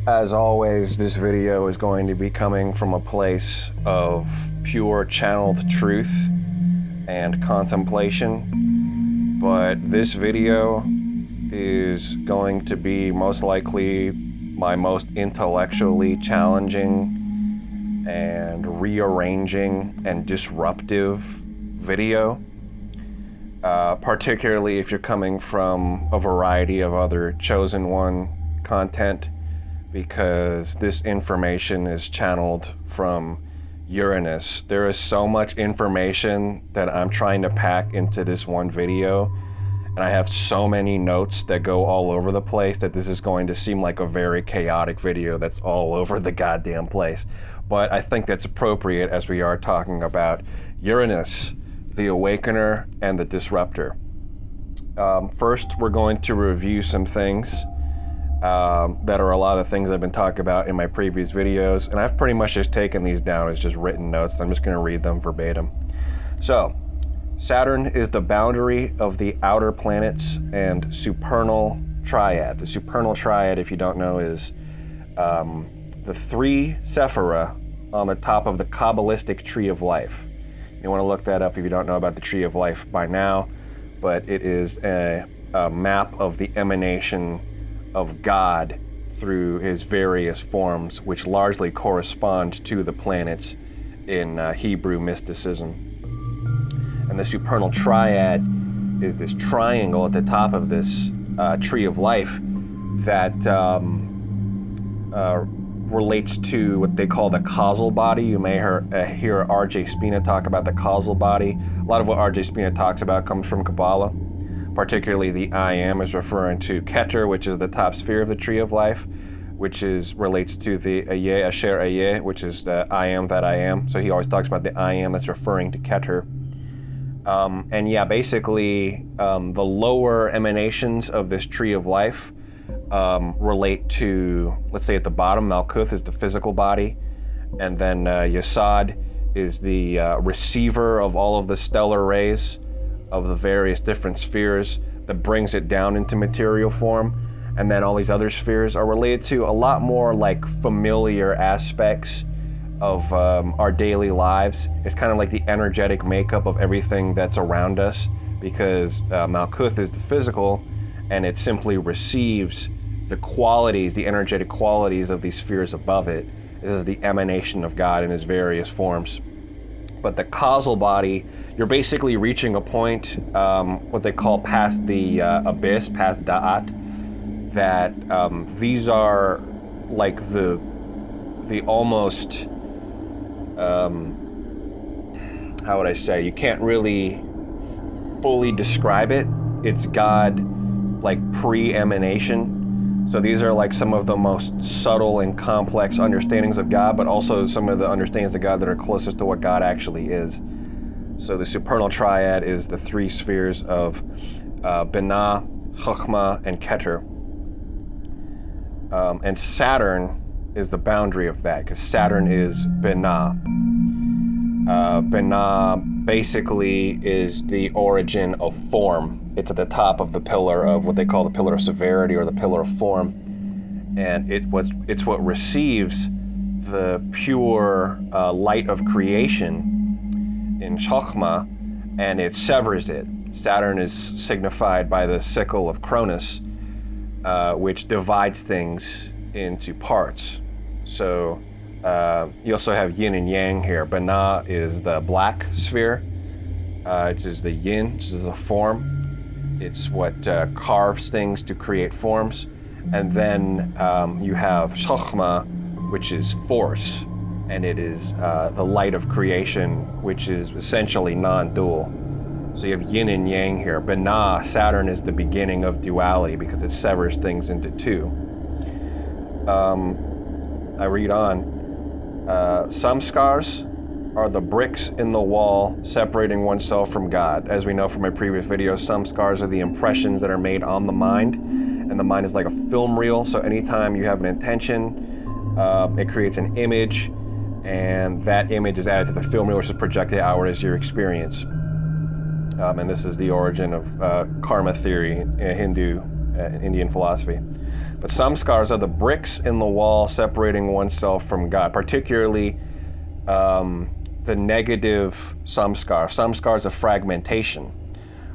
As always, this video is going to be coming from a place of pure channeled truth and contemplation, but this video is going to be most likely my most intellectually challenging and rearranging and disruptive video, particularly if you're coming from a variety of other Chosen One content, because this information is channeled from Uranus. There is so much information that I'm trying to pack into this one video, and I have so many notes that go all over the place that this is going to seem like a very chaotic video that's all over the goddamn place. But I think that's appropriate as we are talking about Uranus, the Awakener, and the Disruptor. First, we're going to review some things that are a lot of things I've been talking about in my previous videos, and I've pretty much just taken these down as just written notes. I'm just going to read them verbatim. So, Saturn is the boundary of the outer planets and supernal triad. The supernal triad, if you don't know, is the three sephira on the top of the Kabbalistic tree of life. You want to look that up if you don't know about the tree of life by now, but it is a map of the emanation of God through his various forms, which largely correspond to the planets in Hebrew mysticism. And the supernal triad is this triangle at the top of this tree of life that relates to what they call the causal body. You may hear R.J. Spina talk about the causal body. A lot of what R.J. Spina talks about comes from Kabbalah. Particularly the I Am is referring to Keter, which is the top sphere of the tree of life, which relates to the Ayeh Asher Ayeh, which is the I Am that I am. So he always talks about the I Am that's referring to Keter. And yeah, basically the lower emanations of this tree of life relate to, let's say at the bottom, Malkuth is the physical body, and then Yesod is the receiver of all of the stellar rays of the various different spheres that brings it down into material form. And then all these other spheres are related to a lot more like familiar aspects of our daily lives. It's kind of like the energetic makeup of everything that's around us, because Malkuth is the physical, and it simply receives the qualities, the energetic qualities of these spheres above it. This is the emanation of God in his various forms. But the causal body, you're basically reaching a point, what they call past the abyss, past Da'at, that these are like the almost, how would I say, you can't really fully describe it. It's God, like pre-emanation. So these are like some of the most subtle and complex understandings of God, but also some of the understandings of God that are closest to what God actually is. So the supernal triad is the three spheres of Binah, Chokhmah, and Keter. And Saturn is the boundary of that, because Saturn is Binah. Binah basically is the origin of form. It's at the top of the pillar of what they call the pillar of severity, or the pillar of form. And it's what receives the pure light of creation in Chokhmah, and it severs it. Saturn is signified by the sickle of Cronus, which divides things into parts. So you also have yin and yang here. Binah is the black sphere. It is the yin, which is the form. It's what carves things to create forms. And then you have Chokhmah, which is force, and it is the light of creation, which is essentially non-dual. So you have yin and yang here. Binah, Saturn, is the beginning of duality because it severs things into two. I read on. Samskars are the bricks in the wall separating oneself from God. As we know from my previous videos, samskars are the impressions that are made on the mind, and the mind is like a film reel. So anytime you have an intention, it creates an image, and that image is added to the film reel, which is projected outward as your experience. And this is the origin of karma theory, Hindu in Indian philosophy. But samskars are the bricks in the wall separating oneself from God, particularly the negative samskar. Samskars of fragmentation,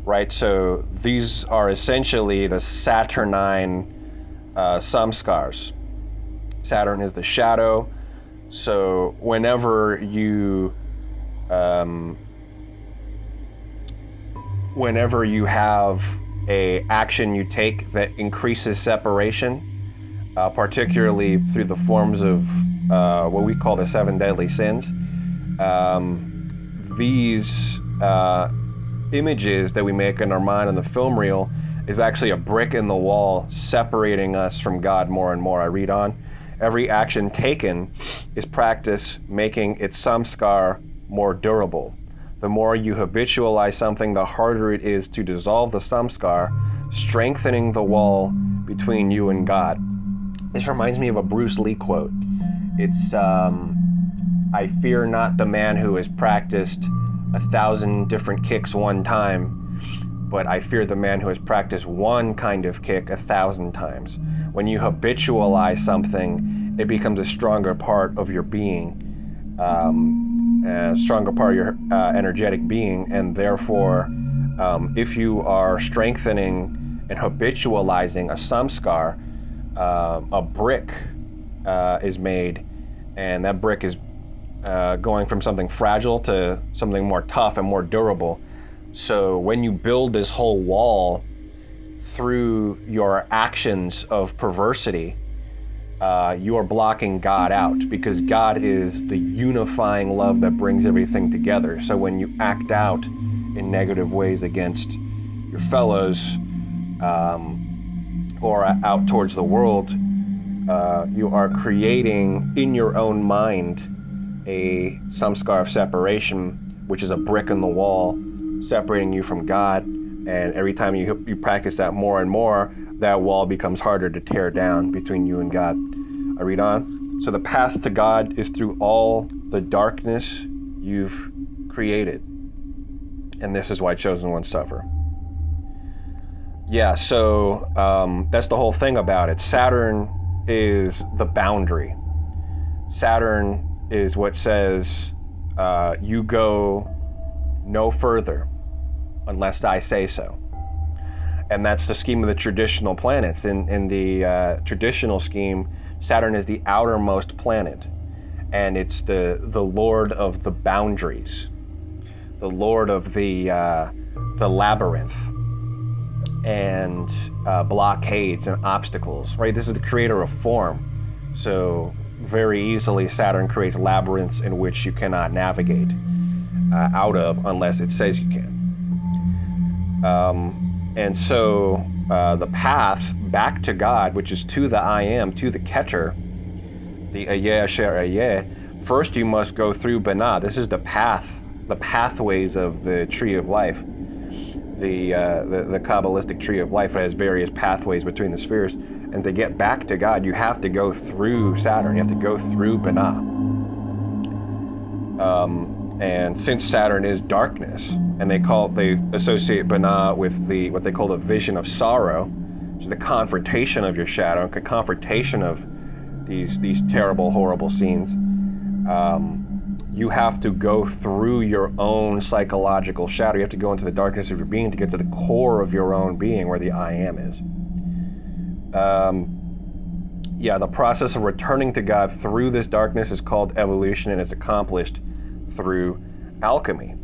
right? So these are essentially the Saturnine samskars. Saturn is the shadow. So whenever you have a action you take that increases separation, particularly through the forms of what we call the 7 deadly sins, these images that we make in our mind on the film reel is actually a brick in the wall separating us from God more and more. I read on. Every action taken is practice making its samskar more durable. The more you habitualize something, the harder it is to dissolve the samskar, strengthening the wall between you and God. This reminds me of a Bruce Lee quote. It's, I fear not the man who has practiced 1,000 different kicks one time, but I fear the man who has practiced one kind of kick 1,000 times. When you habitualize something, it becomes a stronger part of your being, a stronger part of your energetic being, and therefore, if you are strengthening and habitualizing a samskar, a brick is made, and that brick is going from something fragile to something more tough and more durable. So when you build this whole wall through your actions of perversity, you are blocking God out, because God is the unifying love that brings everything together. So when you act out in negative ways against your fellows, or out towards the world, you are creating in your own mind a samskar of separation, which is a brick in the wall separating you from God. And every time you practice that more and more, that wall becomes harder to tear down between you and God. I read on. So the path to God is through all the darkness you've created. And this is why chosen ones suffer. Yeah, so that's the whole thing about it. Saturn is the boundary. Saturn is what says, you go no further unless I say so. And that's the scheme of the traditional planets. In the traditional scheme, Saturn is the outermost planet, and it's the lord of the boundaries, the lord of the labyrinth and blockades and obstacles, right? This is the creator of form. So very easily Saturn creates labyrinths in which you cannot navigate out of unless it says you can. And so the path back to God, which is to the I Am, to the Keter, the Ayeh Asher Ayeh, first you must go through Binah. This is the path, the pathways of the tree of life. The Kabbalistic tree of life has various pathways between the spheres. And to get back to God, you have to go through Saturn. You have to go through Binah. And since Saturn is darkness, and they associate Binah with what they call the vision of sorrow, which is the confrontation of your shadow, the confrontation of these terrible, horrible scenes. You have to go through your own psychological shadow. You have to go into the darkness of your being to get to the core of your own being, where the I Am is. The process of returning to God through this darkness is called evolution, and it's accomplished through alchemy.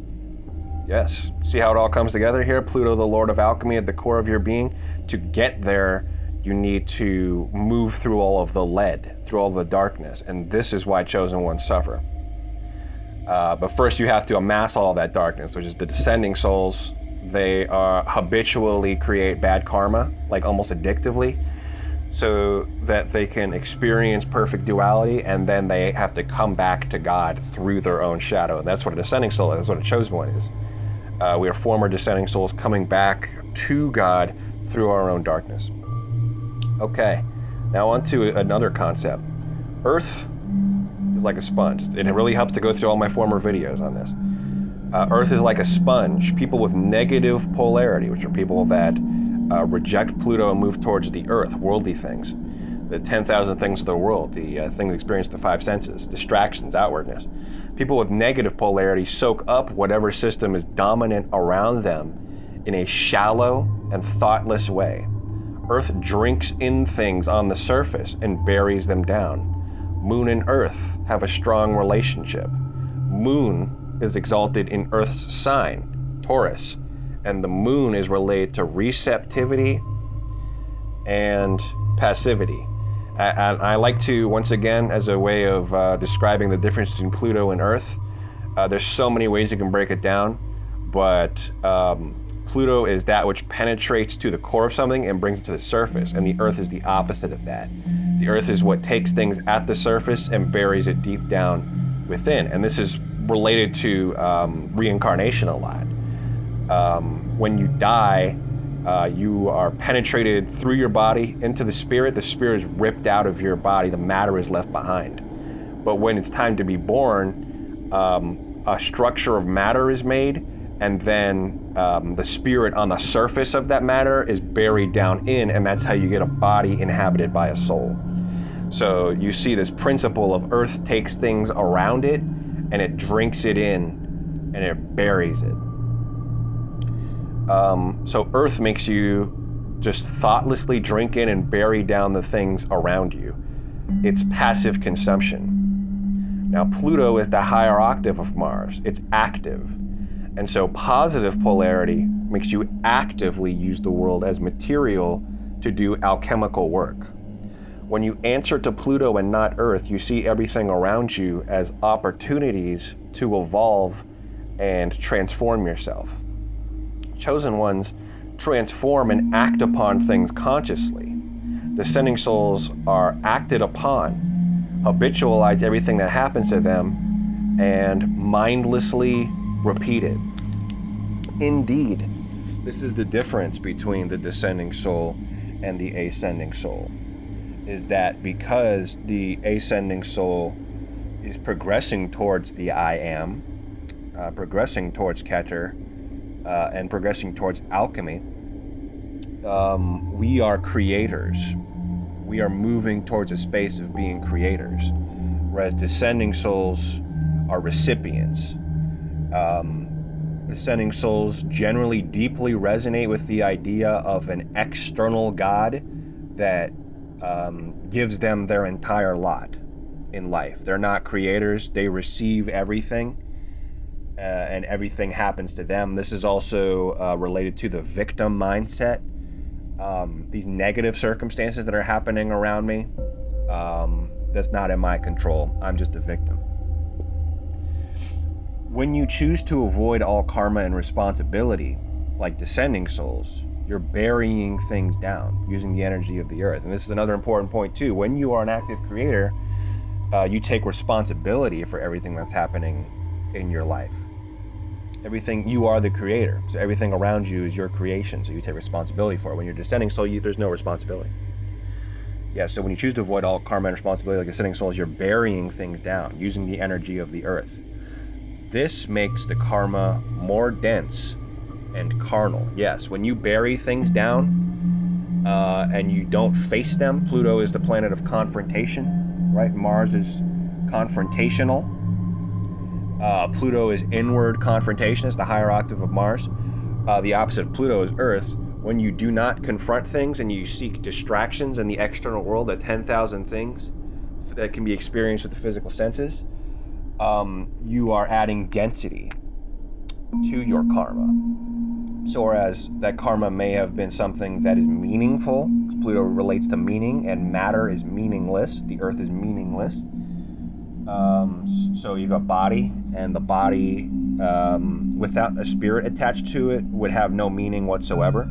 Yes. See how it all comes together here? Pluto, the Lord of alchemy, at the core of your being. To get there, you need to move through all of the lead, through all the darkness, and this is why chosen ones suffer. But first you have to amass all that darkness, which is the descending souls. They habitually create bad karma, like almost addictively, so that they can experience perfect duality, and then they have to come back to God through their own shadow. And that's what a descending soul is. That's what a chosen one is. We are former descending souls coming back to God through our own darkness. Okay, now on to another concept. Earth is like a sponge. It really helps to go through all my former videos on this. Earth is like a sponge. People with negative polarity, which are people that reject Pluto and move towards the earth, worldly things, the 10,000 things of the world, the things experienced the five senses, distractions, outwardness. People with negative polarity soak up whatever system is dominant around them in a shallow and thoughtless way. Earth drinks in things on the surface and buries them down. Moon and Earth have a strong relationship. Moon is exalted in Earth's sign, Taurus, and the moon is related to receptivity and passivity. I like to, once again, as a way of describing the difference between Pluto and Earth, there's so many ways you can break it down, but Pluto is that which penetrates to the core of something and brings it to the surface, and the Earth is the opposite of that. The Earth is what takes things at the surface and buries it deep down within, and this is related to reincarnation a lot. When you die, you are penetrated through your body into the spirit is ripped out of your body, the matter is left behind. But when it's time to be born, a structure of matter is made, and then the spirit on the surface of that matter is buried down in, and that's how you get a body inhabited by a soul. So you see this principle of Earth takes things around it, and it drinks it in, and it buries it. So Earth makes you just thoughtlessly drink in and bury down the things around you. It's passive consumption. Now Pluto is the higher octave of Mars. It's active. And so positive polarity makes you actively use the world as material to do alchemical work. When you answer to Pluto and not Earth, you see everything around you as opportunities to evolve and transform yourself. Chosen ones transform and act upon things consciously. Descending souls are acted upon, habitualize everything that happens to them, and mindlessly repeat it. Indeed, this is the difference between the descending soul and the ascending soul, is that because the ascending soul is progressing towards the I am, progressing towards Keter, and progressing towards alchemy, we are creators. We are moving towards a space of being creators, whereas descending souls are recipients. Descending souls generally deeply resonate with the idea of an external God that gives them their entire lot in life. They're not creators. They receive everything. And everything happens to them. This is also related to the victim mindset. These negative circumstances that are happening around me, that's not in my control. I'm just a victim. When you choose to avoid all karma and responsibility, like descending souls, you're burying things down using the energy of the earth. And this is another important point too. When you are an active creator, you take responsibility for everything that's happening in your life. Everything, you are the creator, so everything around you is your creation, so you take responsibility for it. When you're descending soul, there's no responsibility. Yeah, so when you choose to avoid all karma and responsibility like descending souls, you're burying things down using the energy of the earth. This makes the karma more dense and carnal. Yes, when you bury things down and you don't face them, Pluto is the planet of confrontation, right? Mars is confrontational. Pluto is inward confrontation. It's the higher octave of Mars. The opposite of Pluto is Earth. When you do not confront things and you seek distractions in the external world, the 10,000 things that can be experienced with the physical senses, you are adding density to your karma. So whereas that karma may have been something that is meaningful, because Pluto relates to meaning, and matter is meaningless, the Earth is meaningless. So you've got body, and the body without a spirit attached to it would have no meaning whatsoever.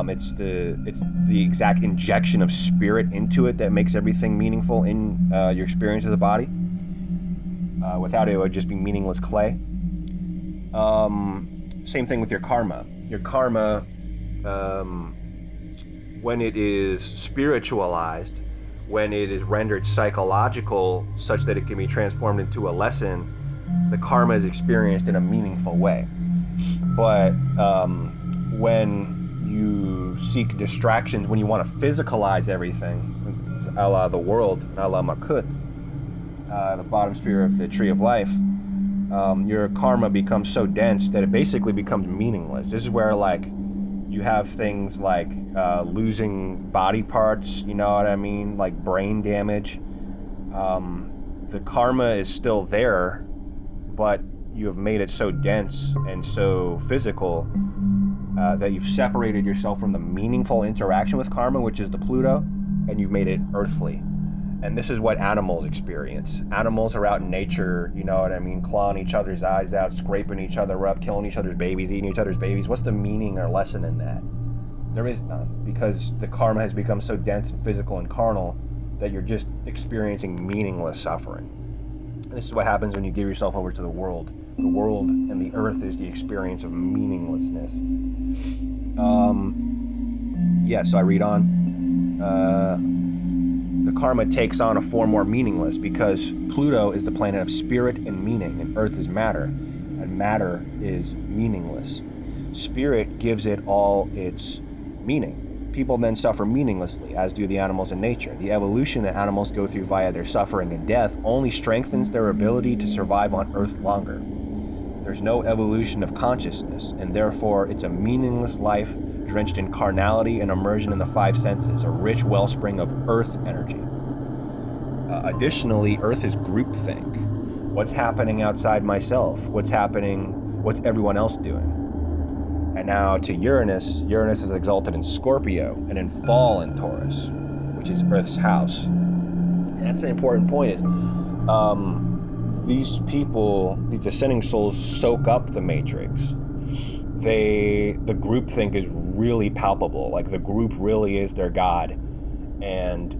It's the exact injection of spirit into it that makes everything meaningful in your experience of the body. Without it, it would just be meaningless clay. Same thing with your karma. Your karma, when it is spiritualized, when it is rendered psychological such that it can be transformed into a lesson, the karma is experienced in a meaningful way. But when you you seek distractions, when you want to physicalize everything, a la the world, a la Makut, the bottom sphere of the tree of life, your karma becomes so dense that it basically becomes meaningless. This is where, like, you have things like losing body parts, you know what I mean, like brain damage. The karma is still there, but you have made it so dense and so physical that you've separated yourself from the meaningful interaction with karma, which is the Pluto, and you've made it earthly. And this is what animals experience. Animals are out in nature, you know what I mean, clawing each other's eyes out, scraping each other up, killing each other's babies, eating each other's babies. What's the meaning or lesson in that? There is none, because the karma has become so dense and physical and carnal that you're just experiencing meaningless suffering. And this is what happens when you give yourself over to the world. The world and the earth is the experience of meaninglessness. So I read on. The karma takes on a form more meaningless because Pluto is the planet of spirit and meaning, and Earth is matter, and matter is meaningless. Spirit gives it all its meaning. People then suffer meaninglessly, as do the animals in nature. The evolution that animals go through via their suffering and death only strengthens their ability to survive on Earth longer. There's no evolution of consciousness, and therefore it's a meaningless life drenched in carnality and immersion in the five senses, a rich wellspring of earth energy. Additionally, Earth is groupthink. What's happening outside myself? What's everyone else doing? And now to Uranus. Uranus is exalted in Scorpio and in fall in Taurus, which is Earth's house. And that's the important point is, these people, these ascending souls, soak up the matrix. The groupthink is really palpable. Like, the group really is their god, and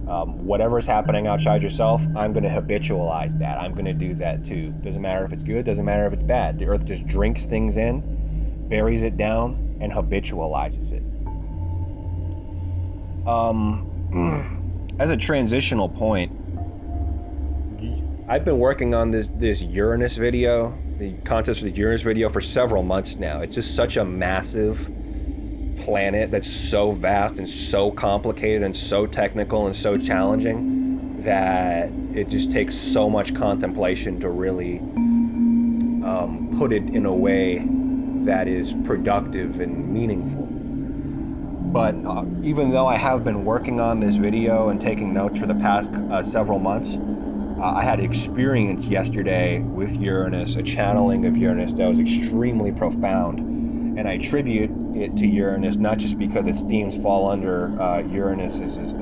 whatever's happening outside yourself, I'm going to habitualize that. I'm going to do that too. Doesn't matter if it's good, doesn't matter if it's bad. The earth just drinks things in, buries it down, and habitualizes it. As a transitional point, I've been working on this Uranus video, the concepts of the Uranus video, for several months now. It's just such a massive planet that's so vast and so complicated and so technical and so challenging that it just takes so much contemplation to really put it in a way that is productive and meaningful. But even though I have been working on this video and taking notes for the past several months, I had experience yesterday with Uranus, a channeling of Uranus that was extremely profound. And I attribute it to Uranus, not just because its themes fall under Uranus's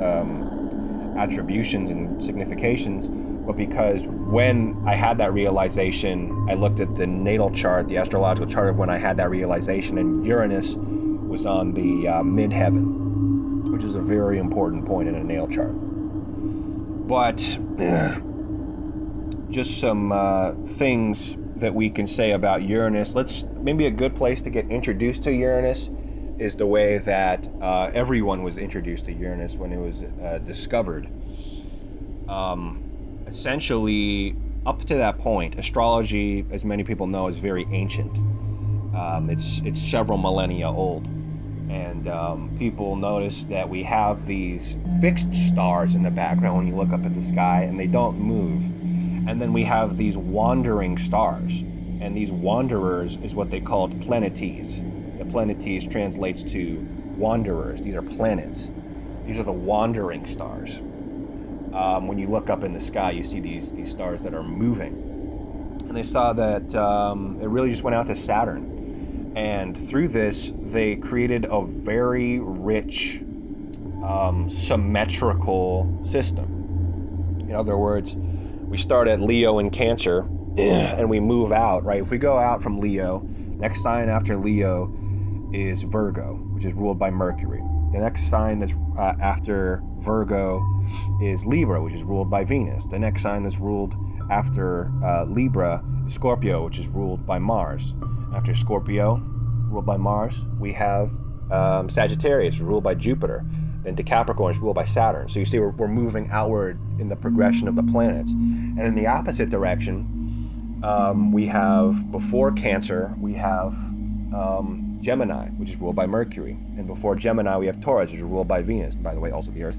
attributions and significations, but because when I had that realization, I looked at the natal chart, the astrological chart of when I had that realization, and Uranus was on the midheaven, which is a very important point in a natal chart. But just some things that we can say about Uranus. Maybe a good place to get introduced to Uranus is the way that everyone was introduced to Uranus when it was discovered. Essentially, up to that point, astrology, as many people know, is very ancient. It's several millennia old. And people notice that we have these fixed stars in the background when you look up at the sky, and they don't move. And then we have these wandering stars, and these wanderers is what they called planetes. The planetes translates to wanderers. These are planets. These are the wandering stars. When you look up in the sky, you see these stars that are moving. And they saw that it really just went out to Saturn. And through this, they created a very rich, symmetrical system. In other words, we start at Leo and Cancer, and we move out, right? If we go out from Leo, next sign after Leo is Virgo, which is ruled by Mercury. The next sign that's after Virgo is Libra, which is ruled by Venus. The next sign that's ruled after Libra is Scorpio, which is ruled by Mars. After Scorpio, ruled by Mars, we have Sagittarius, ruled by Jupiter. Then to Capricorn is ruled by Saturn. So you see we're moving outward in the progression of the planets. And in the opposite direction, we have, before Cancer, we have Gemini, which is ruled by Mercury. And before Gemini, we have Taurus, which is ruled by Venus, by the way, also the Earth.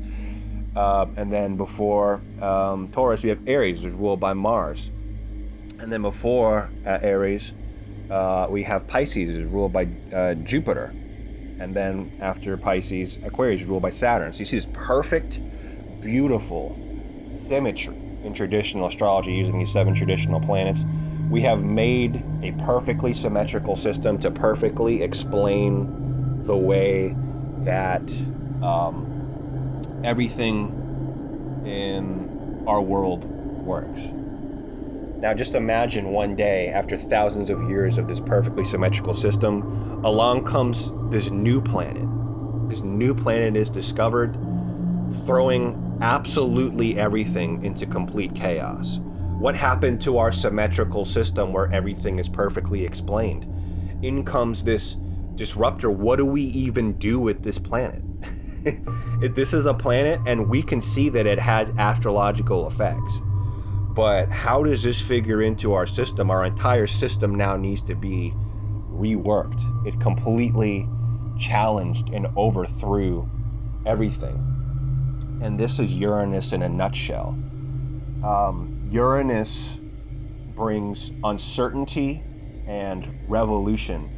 And then before Taurus, we have Aries, which is ruled by Mars. And then before Aries, we have Pisces, which is ruled by Jupiter. And then after Pisces, Aquarius is ruled by Saturn. So you see this perfect, beautiful symmetry in traditional astrology using these 7 traditional planets. We have made a perfectly symmetrical system to perfectly explain the way that everything in our world works. Now just imagine one day, after thousands of years of this perfectly symmetrical system, along comes this new planet. This new planet is discovered, throwing absolutely everything into complete chaos. What happened to our symmetrical system where everything is perfectly explained? In comes this disruptor. What do we even do with this planet? This is a planet, and we can see that it has astrological effects. But how does this figure into our system? Our entire system now needs to be reworked. It completely challenged and overthrew everything. And this is Uranus in a nutshell. Uranus brings uncertainty and revolution,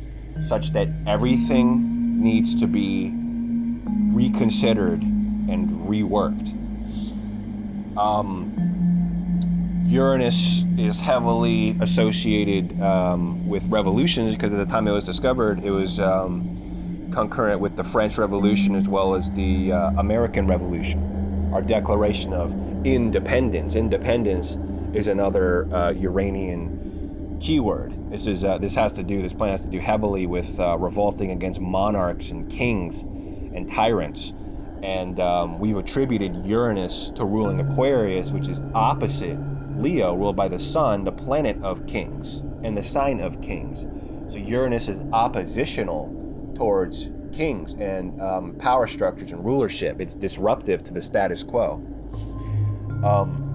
such that everything needs to be reconsidered and reworked. Uranus is heavily associated with revolutions because at the time it was discovered, it was concurrent with the French Revolution as well as the American Revolution. Our Declaration of Independence. Independence is another Uranian keyword. This planet has to do heavily with revolting against monarchs and kings and tyrants. And we've attributed Uranus to ruling Aquarius, which is opposite Leo, ruled by the sun, the planet of kings and the sign of kings. So Uranus is oppositional towards kings and power structures and rulership. It's disruptive to the status quo.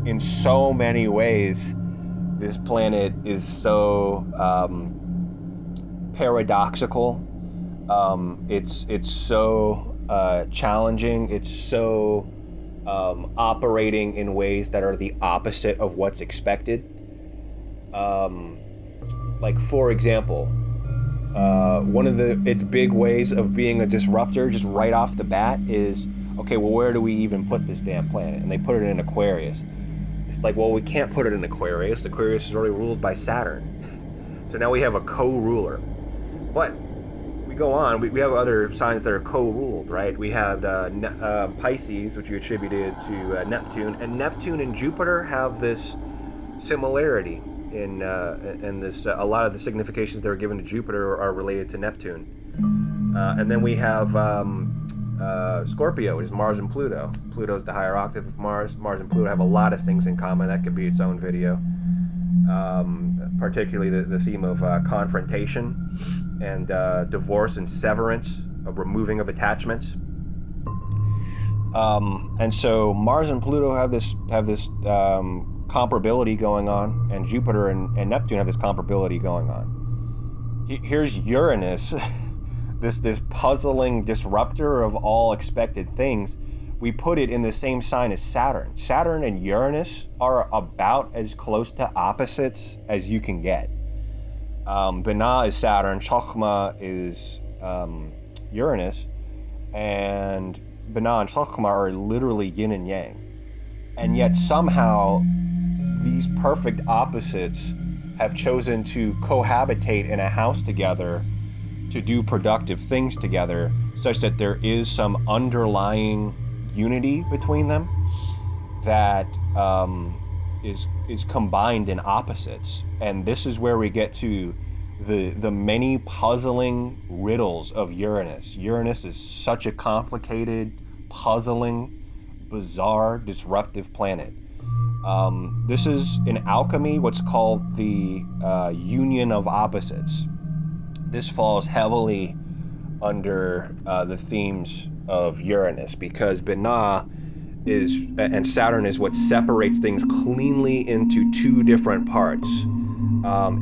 In so many ways, this planet is so paradoxical. It's so challenging. It's so operating in ways that are the opposite of what's expected. Like, for example, one of its big ways of being a disruptor, just right off the bat, is, okay, well, where do we even put this damn planet? And they put it in Aquarius. It's like, well, we can't put it in Aquarius. Aquarius is already ruled by Saturn. So now we have a co-ruler. But we go on, we have other signs that are co-ruled, right? We have Pisces, which you attributed to Neptune, and Neptune and Jupiter have this similarity in this. A lot of the significations that are given to Jupiter are related to Neptune. And then we have Scorpio, which is Mars and Pluto. Pluto's the higher octave of Mars. Mars and Pluto have a lot of things in common. That could be its own video. Particularly the theme of confrontation and divorce and severance, of removing of attachments. And so Mars and Pluto have this comparability going on, and Jupiter and Neptune have this comparability going on. Here's Uranus, this puzzling disruptor of all expected things. We put it in the same sign as Saturn. Saturn and Uranus are about as close to opposites as you can get. Binah is Saturn, Chokhmah is Uranus, and Binah and Chokhmah are literally yin and yang. And yet somehow these perfect opposites have chosen to cohabitate in a house together to do productive things together, such that there is some underlying unity between them that is combined in opposites. And this is where we get to the many puzzling riddles of Uranus. Uranus is such a complicated, puzzling, bizarre, disruptive planet. This is in alchemy what's called the union of opposites. This falls heavily under the themes of Uranus, because Binah and Saturn is what separates things cleanly into two different parts.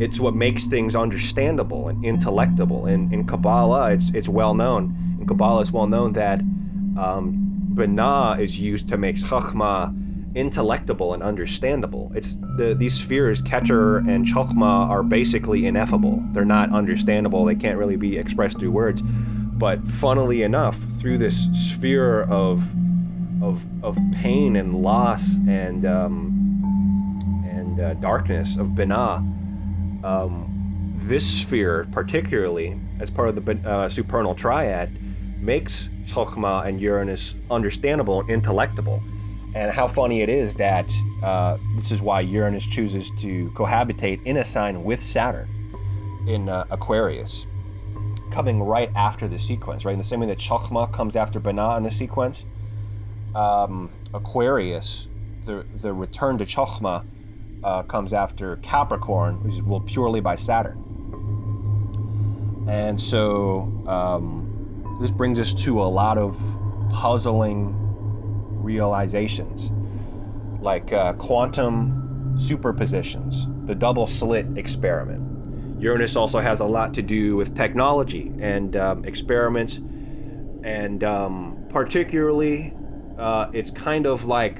It's what makes things understandable and intellectable. In Kabbalah, it's well known. In Kabbalah, it's well known that Binah is used to make Chachma intellectable and understandable. These spheres, Keter and Chokmah, are basically ineffable. They're not understandable. They can't really be expressed through words. But funnily enough, through this sphere of pain and loss and darkness of Binah, this sphere, particularly as part of the supernal triad, makes Chokmah and Uranus understandable and intellectable. And how funny it is that this is why Uranus chooses to cohabitate in a sign with Saturn in Aquarius, coming right after the sequence, right? In the same way that Chokmah comes after Binah in the sequence, Aquarius, the return to Chokmah, comes after Capricorn, which is ruled purely by Saturn. And so this brings us to a lot of puzzling realizations, like quantum superpositions, the double slit experiment. Uranus also has a lot to do with technology and experiments, and particularly it's kind of like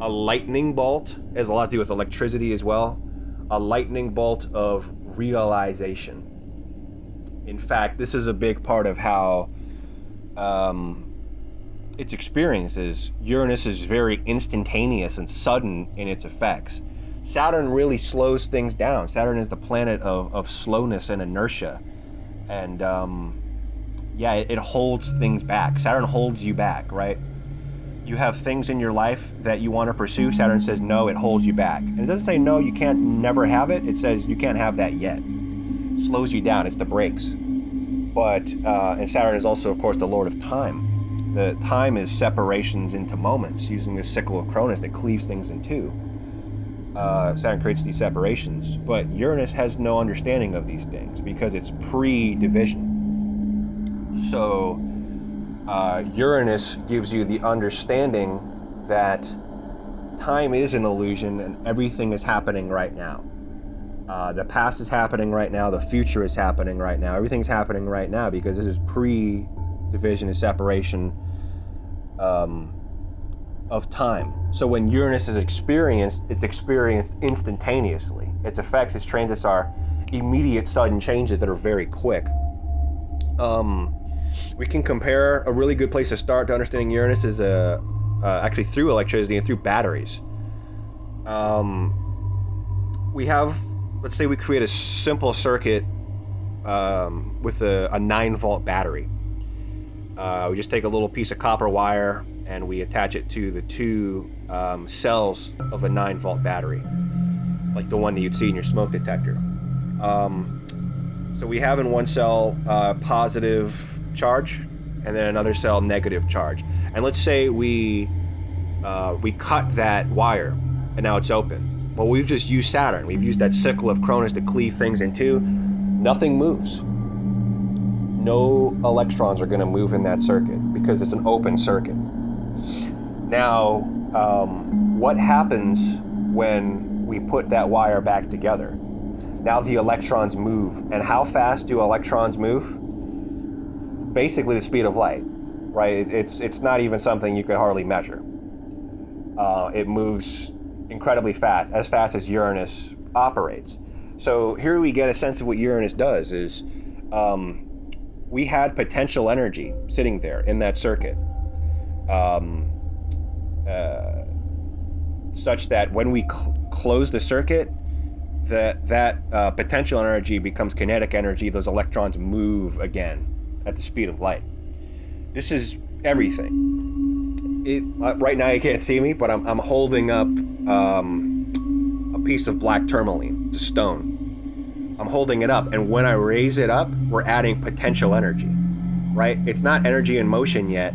a lightning bolt. It has a lot to do with electricity as well. A lightning bolt of realization. In fact, this is a big part of how its experience is. Uranus is very instantaneous and sudden in its effects. Saturn really slows things down. Saturn is the planet of slowness and inertia. And it holds things back. Saturn holds you back, right? You have things in your life that you want to pursue. Saturn says no, it holds you back. And it doesn't say no, you can't never have it. It says you can't have that yet. It slows you down. It's the brakes. But and Saturn is also, of course, the lord of time. The time is separations into moments, using this sickle of Cronus that cleaves things in two. Saturn creates these separations, but Uranus has no understanding of these things because it's pre-division. So Uranus gives you the understanding that time is an illusion and everything is happening right now. The past is happening right now, the future is happening right now, everything's happening right now because this is pre-division and separation of time. So when Uranus is experienced, it's experienced instantaneously. Its effects, its transits are immediate, sudden changes that are very quick. We can compare. A really good place to start to understanding Uranus is actually through electricity and through batteries. We have, let's say we create a simple circuit with a 9-volt battery. We just take a little piece of copper wire and we attach it to the two cells of a 9-volt battery, like the one that you'd see in your smoke detector. So we have in one cell positive charge, and then another cell negative charge. And let's say we cut that wire, and now it's open. Well, we've just used Saturn. We've used that sickle of Cronus to cleave things in two. Nothing moves. No electrons are going to move in that circuit because it's an open circuit. Now, what happens when we put that wire back together? Now the electrons move. And how fast do electrons move? Basically the speed of light, right? It's not even something you could hardly measure. It moves incredibly fast as Uranus operates. So here we get a sense of what Uranus does is we had potential energy sitting there in that circuit, such that when we close the circuit, that potential energy becomes kinetic energy. Those electrons move again at the speed of light. This is everything. Right now you can't see me, but I'm holding up a piece of black tourmaline, it's a stone. I'm holding it up, and when I raise it up, we're adding potential energy, right? It's not energy in motion yet,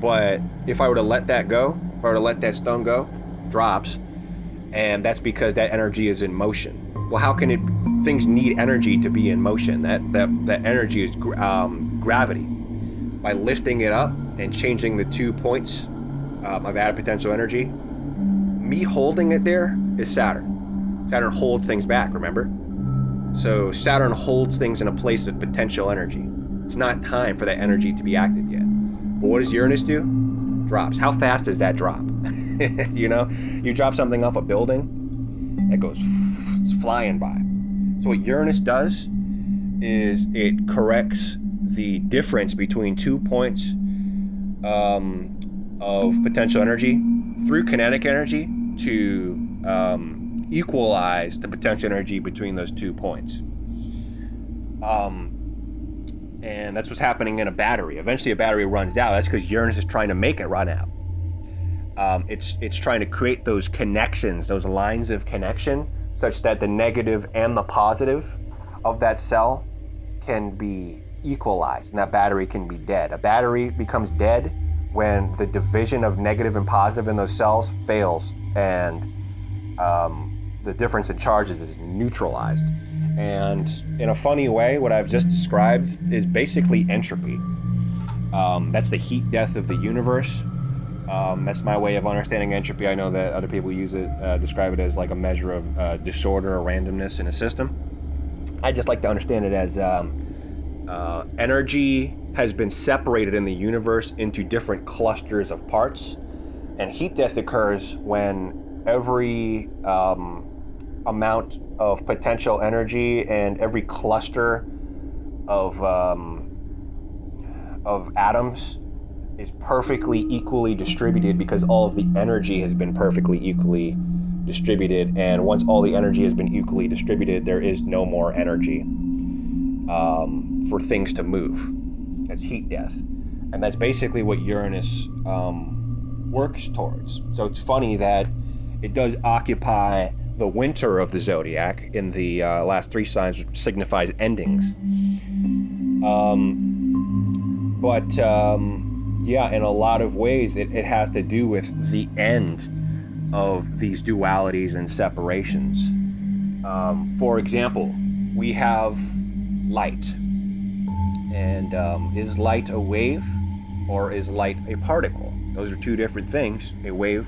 but if I were to let that go, if I were to let that stone go, drops, and that's because that energy is in motion. Well, how can things need energy to be in motion? That energy is gravity. By lifting it up and changing the 2 points of added potential energy, me holding it there is Saturn. Saturn holds things back, remember? So Saturn holds things in a place of potential energy. It's not time for that energy to be active yet. But what does Uranus do? Drops. How fast does that drop? You know, you drop something off a building, it goes flying by. So what Uranus does is it corrects the difference between 2 points of potential energy through kinetic energy to equalize the potential energy between those 2 points. And that's what's happening in a battery. Eventually a battery runs out. That's because Uranus is trying to make it run out. It's trying to create those connections, those lines of connection, such that the negative and the positive of that cell can be equalized, and that battery can be dead. A battery becomes dead when the division of negative and positive in those cells fails, and the difference in charges is neutralized. And in a funny way, what I've just described is basically entropy. That's the heat death of the universe. That's my way of understanding entropy. I know that other people use it, describe it as like a measure of disorder or randomness in a system. I just like to understand it as energy has been separated in the universe into different clusters of parts, and heat death occurs when every amount of potential energy and every cluster of atoms is perfectly equally distributed, because all of the energy has been perfectly equally distributed. And once all the energy has been equally distributed, there is no more energy for things to move. That's heat death. And that's basically what Uranus works towards. So it's funny that it does occupy the winter of the zodiac in the last 3 signs, which signifies endings. Yeah, in a lot of ways, it has to do with the end of these dualities and separations. For example, we have light. And is light a wave, or is light a particle? Those are 2 different things, a wave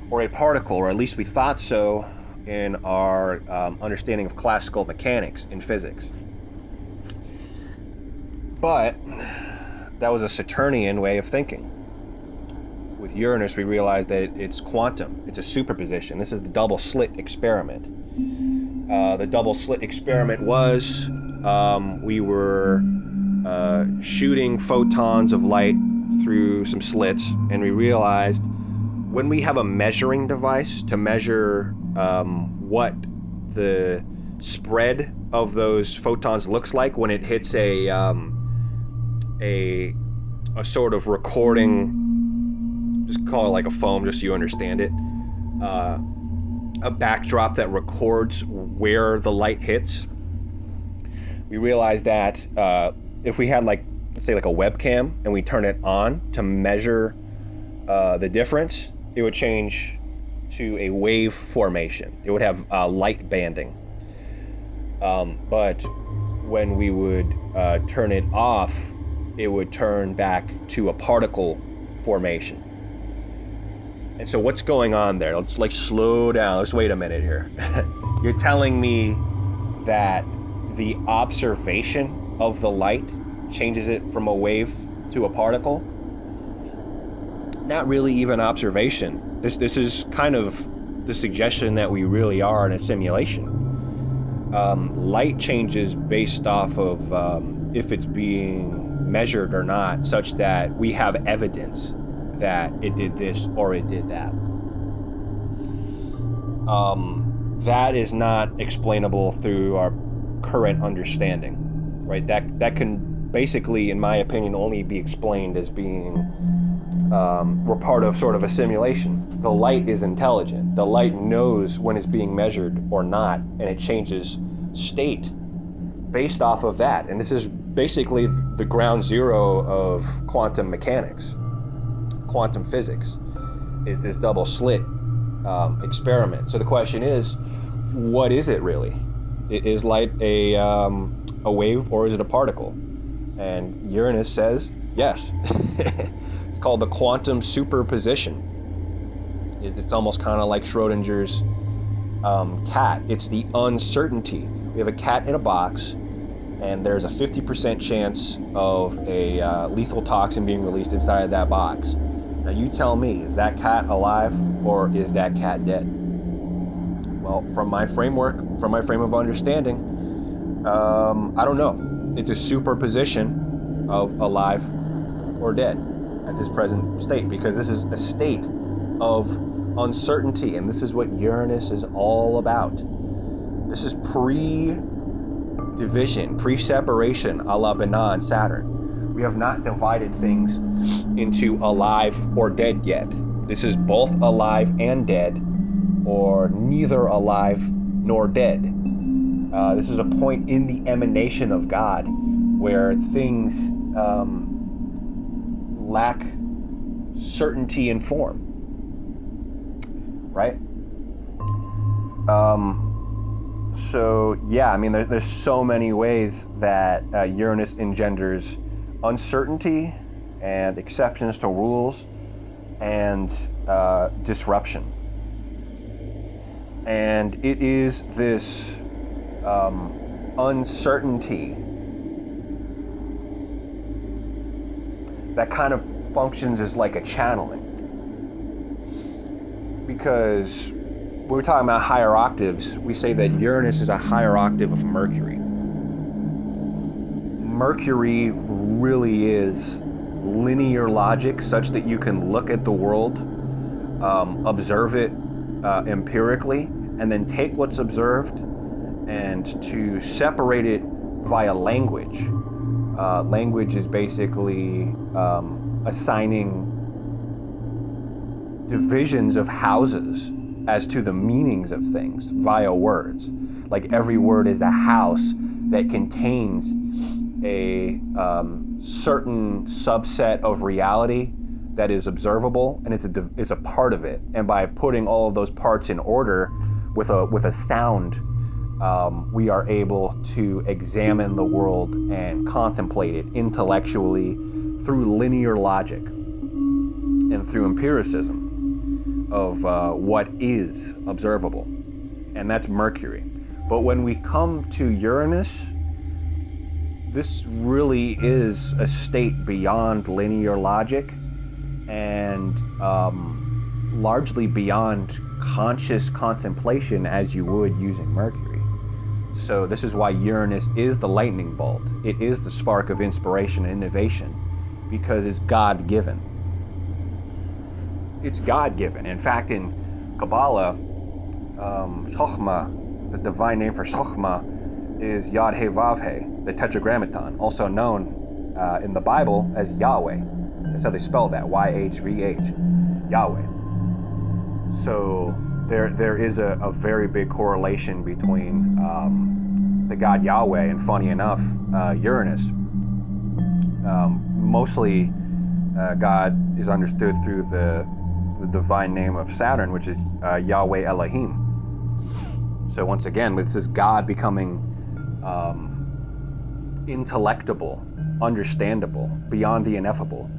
or a particle, or at least we thought so in our understanding of classical mechanics in physics. But that was a Saturnian way of thinking. With Uranus, we realized that it's quantum. It's a superposition. This is the double slit experiment. The double slit experiment was we were shooting photons of light through some slits, and we realized when we have a measuring device to measure what the spread of those photons looks like when it hits a sort of recording, just call it like a foam just so you understand it, a backdrop that records where the light hits. We realized that if we had, like, let's say like a webcam, and we turn it on to measure the difference, it would change to a wave formation. It would have light banding. But when we would turn it off, it would turn back to a particle formation. And so what's going on there? Let's like slow down. Let's wait a minute here. You're telling me that the observation of the light changes it from a wave to a particle? Not really even observation. This is kind of the suggestion that we really are in a simulation. Light changes based off of if it's being measured or not, such that we have evidence that it did this or it did that. That is not explainable through our current understanding, right? That can basically, in my opinion, only be explained as being we're part of sort of a simulation. The light is intelligent. The light knows when it's being measured or not, and it changes state based off of that. And this is basically the ground zero of quantum mechanics. Quantum physics is this double slit experiment. So the question is, what is it really? Is light a wave, or is it a particle? And Uranus says yes. It's called the quantum superposition. It's almost kind of like Schrodinger's cat. It's the uncertainty. We have a cat in a box, and there's a 50% chance of a lethal toxin being released inside of that box. Now you tell me, is that cat alive or is that cat dead? Well, from my framework, from my frame of understanding, I don't know. It's a superposition of alive or dead at this present state, because this is a state of uncertainty, and this is what Uranus is all about. This is pre-division, pre-separation, a la Binah and Saturn. We have not divided things into alive or dead yet. This is both alive and dead, or neither alive nor dead. This is a point in the emanation of God where things lack certainty and form, right? So yeah, I mean, there's so many ways that Uranus engenders uncertainty and exceptions to rules and disruption. And it is this uncertainty that kind of functions as like a channeling. Because when we're talking about higher octaves, we say that Uranus is a higher octave of Mercury. Mercury really is linear logic, such that you can look at the world, observe it empirically, and then take what's observed and to separate it via language. Language is basically assigning divisions of houses as to the meanings of things via words. Like every word is a house that contains a certain subset of reality that is observable, and it's a part of it. And by putting all of those parts in order with a sound, we are able to examine the world and contemplate it intellectually through linear logic and through empiricism of what is observable. And that's Mercury. But when we come to Uranus, this really is a state beyond linear logic and largely beyond conscious contemplation as you would using Mercury. So this is why Uranus is the lightning bolt. It is the spark of inspiration and innovation, because it's God-given. It's God-given. In fact, in Kabbalah, Chokhmah, the divine name for Chokhmah, is Yod-He-Vav-He, the Tetragrammaton, also known in the Bible as Yahweh. That's how they spell that, Y-H-V-H, Yahweh. So there is a very big correlation between the god Yahweh and, funny enough, Uranus. Mostly God is understood through the divine name of Saturn, which is Yahweh Elohim. So once again, this is God becoming intellectible, understandable, beyond the ineffable.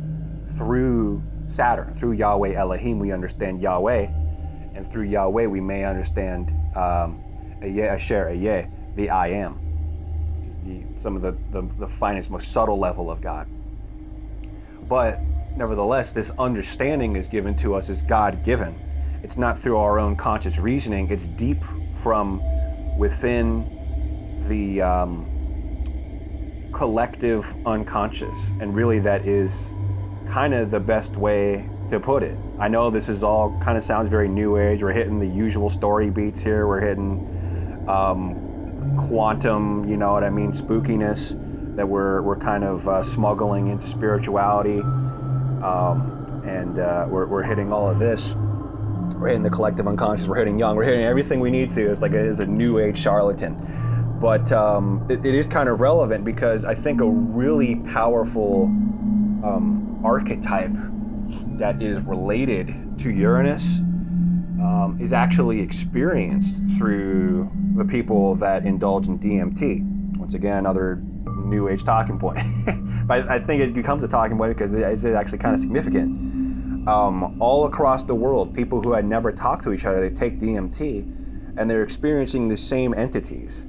Through Saturn, through Yahweh Elohim, we understand Yahweh, and through Yahweh we may understand Ayeh Asher Ayeh, the I Am, which is some of the finest, most subtle level of God. But nevertheless, this understanding is given to us as God-given. It's not through our own conscious reasoning. It's deep from within the collective unconscious, and really that is kind of the best way to put it. I know this is all kind of sounds very new age. We're hitting the usual story beats here. We're hitting quantum, you know what I mean, spookiness that we're kind of smuggling into spirituality, and we're hitting all of this. We're hitting the collective unconscious. We're hitting Jung. We're hitting everything we need to. It's like it's a new age charlatan. But it is kind of relevant, because I think a really powerful archetype that is related to Uranus is actually experienced through the people that indulge in DMT. Once again, another new age talking point. But I think it becomes a talking point because it's actually kind of significant. All across the world, people who had never talked to each other, they take DMT, and they're experiencing the same entities,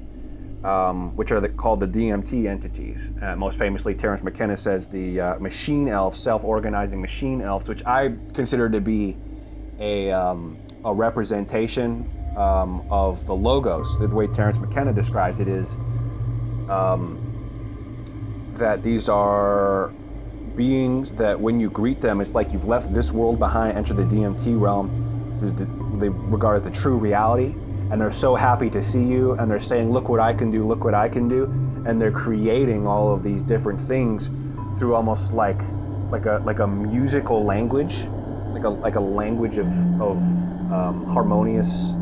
which are called the DMT entities. Most famously, Terence McKenna says the machine elves, self-organizing machine elves, which I consider to be a representation of the logos. The way Terence McKenna describes it is that these are beings that when you greet them, it's like you've left this world behind, entered the DMT realm. They regard as the true reality, and they're so happy to see you, and they're saying, look what I can do, look what I can do, and they're creating all of these different things through almost like a musical language, like a language of harmonious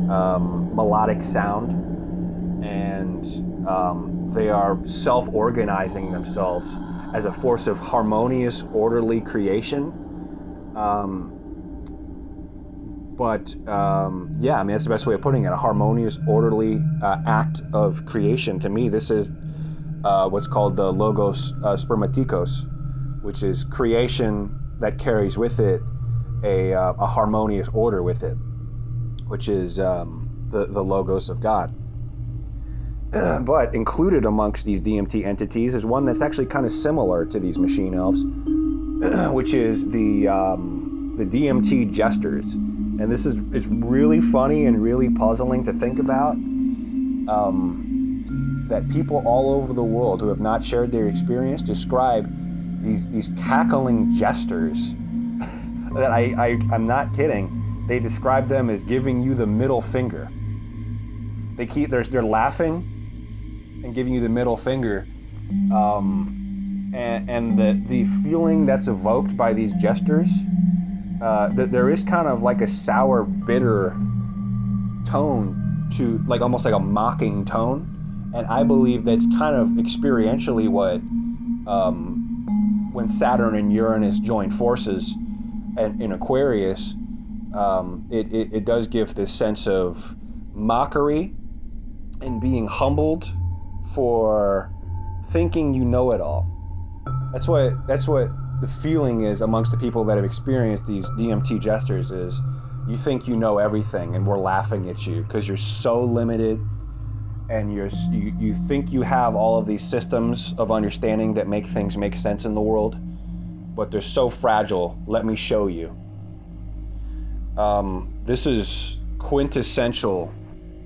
melodic sound, and they are self-organizing themselves as a force of harmonious, orderly creation. Yeah, I mean, that's the best way of putting it. A harmonious, orderly act of creation. To me, this is what's called the logos spermatikos, which is creation that carries with it a harmonious order with it, which is the logos of God. But included amongst these DMT entities is one that's actually kind of similar to these machine elves, which is the DMT jesters. And it's really funny and really puzzling to think about, that people all over the world who have not shared their experience describe these cackling jesters that I'm not kidding. They describe them as giving you the middle finger. They're laughing and giving you the middle finger, and the feeling that's evoked by these jesters, that there is kind of like a sour, bitter tone to, like almost like a mocking tone, and I believe that's kind of experientially what, when Saturn and Uranus join forces in Aquarius, it does give this sense of mockery and being humbled for thinking you know it all. That's what the feeling is amongst the people that have experienced these DMT jesters, is you think you know everything and we're laughing at you because you're so limited, and you think you have all of these systems of understanding that make things make sense in the world, but they're so fragile. Let me show you. This is quintessential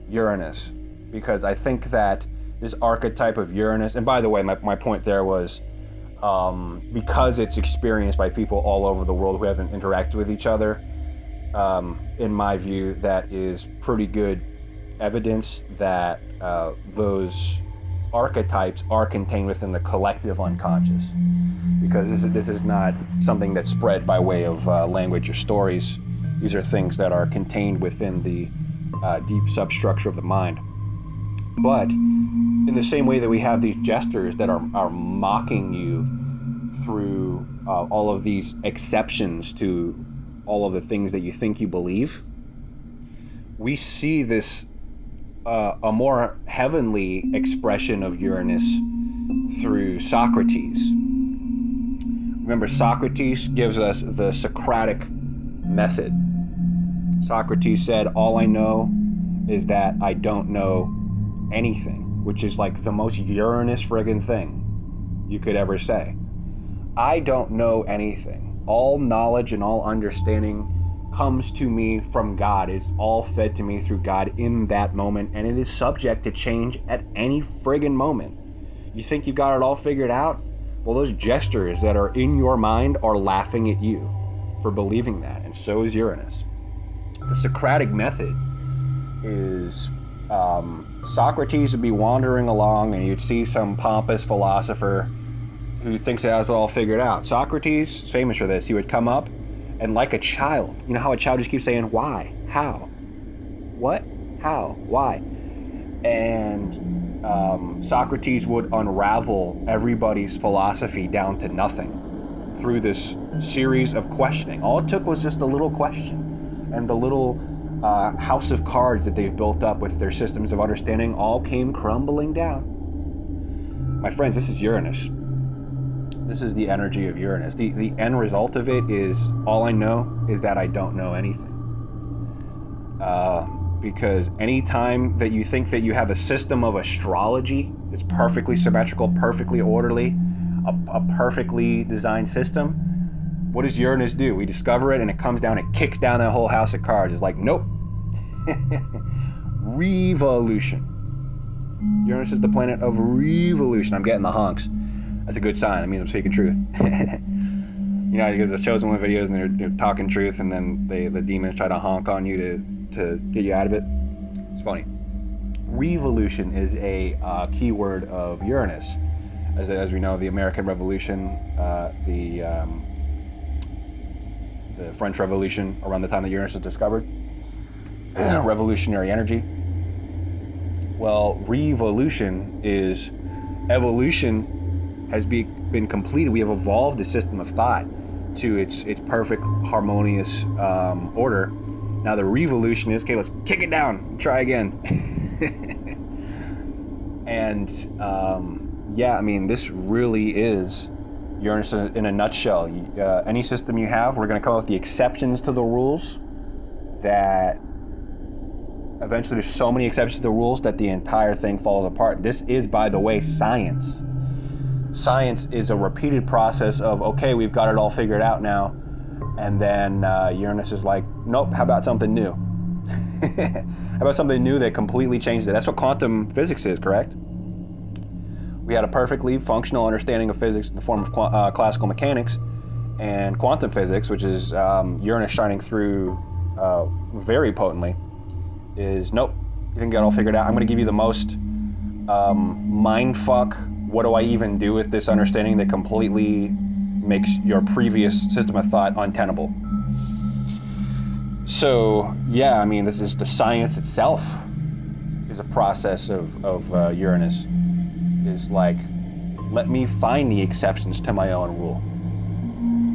Uranus, because I think that this archetype of Uranus, and by the way, my point there was, because it's experienced by people all over the world who haven't interacted with each other, in my view, that is pretty good evidence that those archetypes are contained within the collective unconscious, because this is not something that's spread by way of language or stories. These are things that are contained within the deep substructure of the mind. But in the same way that we have these jesters that are mocking you through all of these exceptions to all of the things that you think you believe, we see this a more heavenly expression of Uranus through Socrates. Remember, Socrates gives us the Socratic method. Socrates said, all I know is that I don't know anything, which is like the most Uranus friggin' thing you could ever say. I don't know anything. All knowledge and all understanding comes to me from God. It's all fed to me through God in that moment, and it is subject to change at any friggin' moment. You think you got it all figured out? Well, those jesters that are in your mind are laughing at you for believing that, and so is Uranus. The Socratic method is Socrates would be wandering along and you'd see some pompous philosopher who thinks it has it all figured out. Socrates is famous for this. He would come up and, like a child, you know how a child just keeps saying, why, how, what, how, why? And Socrates would unravel everybody's philosophy down to nothing through this series of questioning. All it took was just a little question, and the little house of cards that they've built up with their systems of understanding all came crumbling down. My friends, this is Uranus. This is the energy of Uranus. The end result of it is, all I know is that I don't know anything. because anytime that you think that you have a system of astrology that's perfectly symmetrical, perfectly orderly, a perfectly designed system, what does Uranus do? We discover it and it comes down, it kicks down that whole house of cards. It's like, nope. Revolution. Uranus is the planet of revolution. I'm getting the honks. That's a good sign. That means I'm speaking truth. You know, you get the Chosen One videos and they're talking truth, and then the demons try to honk on you to get you out of it. It's funny. Revolution is a key word of Uranus. As we know, the American Revolution, the French Revolution, around the time that Uranus was discovered, revolutionary energy. Well, revolution is evolution has been completed. We have evolved a system of thought to its perfect, harmonious order. Now the revolution is, okay, let's kick it down, try again. And yeah, I mean, this really is Uranus in a nutshell. Any system you have, we're going to call it the exceptions to the rules, that eventually there's so many exceptions to the rules that the entire thing falls apart. This is, by the way, science. Science is a repeated process of, okay, we've got it all figured out now. And then Uranus is like, nope, how about something new? How about something new that completely changes it? That's what quantum physics is, correct? We had a perfectly functional understanding of physics in the form of classical mechanics, and quantum physics, which is Uranus shining through very potently, is nope, you think got it all figured out. I'm going to give you the most mindfuck, what do I even do with this understanding that completely makes your previous system of thought untenable. So yeah, I mean, this is the science itself is a process of Uranus. Is like, let me find the exceptions to my own rule.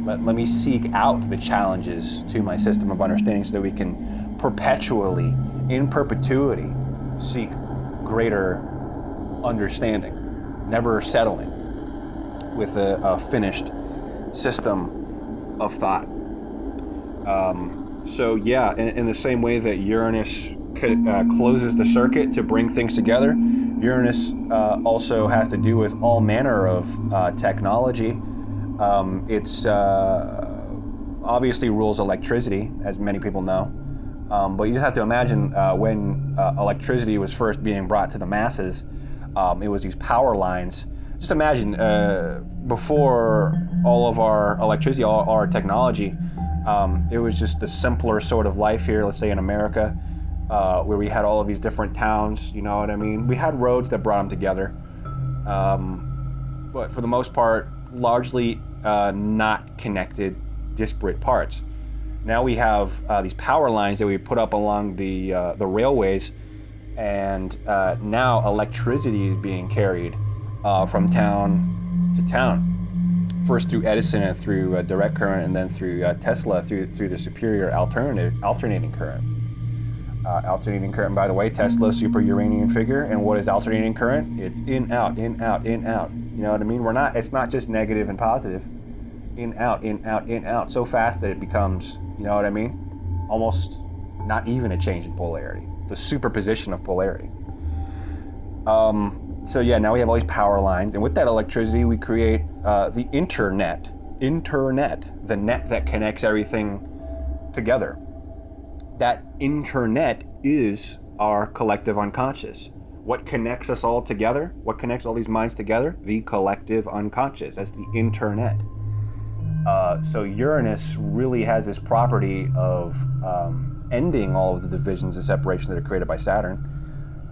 Let me seek out the challenges to my system of understanding so that we can perpetually, in perpetuity, seek greater understanding, never settling with a finished system of thought. So yeah, in the same way that Uranus closes the circuit to bring things together, Uranus also has to do with all manner of technology. It's obviously rules electricity, as many people know. But you just have to imagine when electricity was first being brought to the masses, it was these power lines. Just imagine before all of our electricity, all our technology, it was just the simpler sort of life here, let's say in America, where we had all of these different towns, you know what I mean? We had roads that brought them together, but for the most part, largely not connected, disparate parts. Now we have these power lines that we put up along the railways, and now electricity is being carried from town to town. First through Edison and through direct current, and then through Tesla through the superior alternating current. Alternating current, by the way, Tesla, super Uranian figure. And what is alternating current? It's in, out, in, out, in, out. You know what I mean? It's not just negative and positive. In, out, in, out, in, out. So fast that it becomes, you know what I mean? Almost not even a change in polarity. It's a superposition of polarity. So yeah, now we have all these power lines. And with that electricity, we create the internet, the net that connects everything together. That internet is our collective unconscious. What connects us all together? What connects all these minds together? The collective unconscious. That's the internet. So Uranus really has this property of ending all of the divisions and separations that are created by Saturn,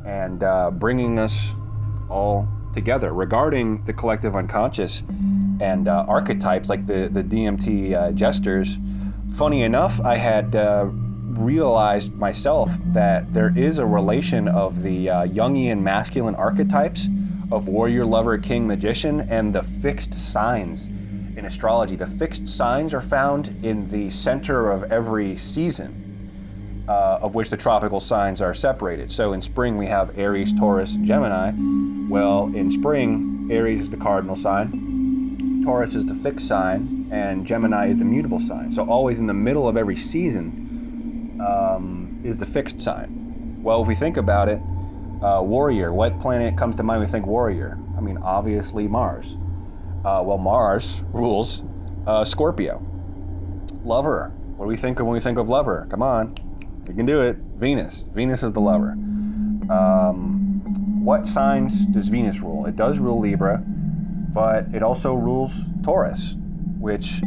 and bringing us all together. Regarding the collective unconscious and archetypes like the DMT jesters, funny enough, I had realized myself that there is a relation of the Jungian masculine archetypes of warrior, lover, king, magician, and the fixed signs in astrology. The fixed signs are found in the center of every season, of which the tropical signs are separated. So in spring we have Aries, Taurus, and Gemini. Well, in spring, Aries is the cardinal sign, Taurus is the fixed sign, and Gemini is the mutable sign. So always in the middle of every season is the fixed sign. Well, if we think about it, warrior, what planet comes to mind when we think warrior? I mean, obviously Mars. Well, Mars rules Scorpio. Lover, what do we think of when we think of lover? Come on, we can do it. Venus. Venus is the lover. What signs does Venus rule? It does rule Libra, but it also rules Taurus, which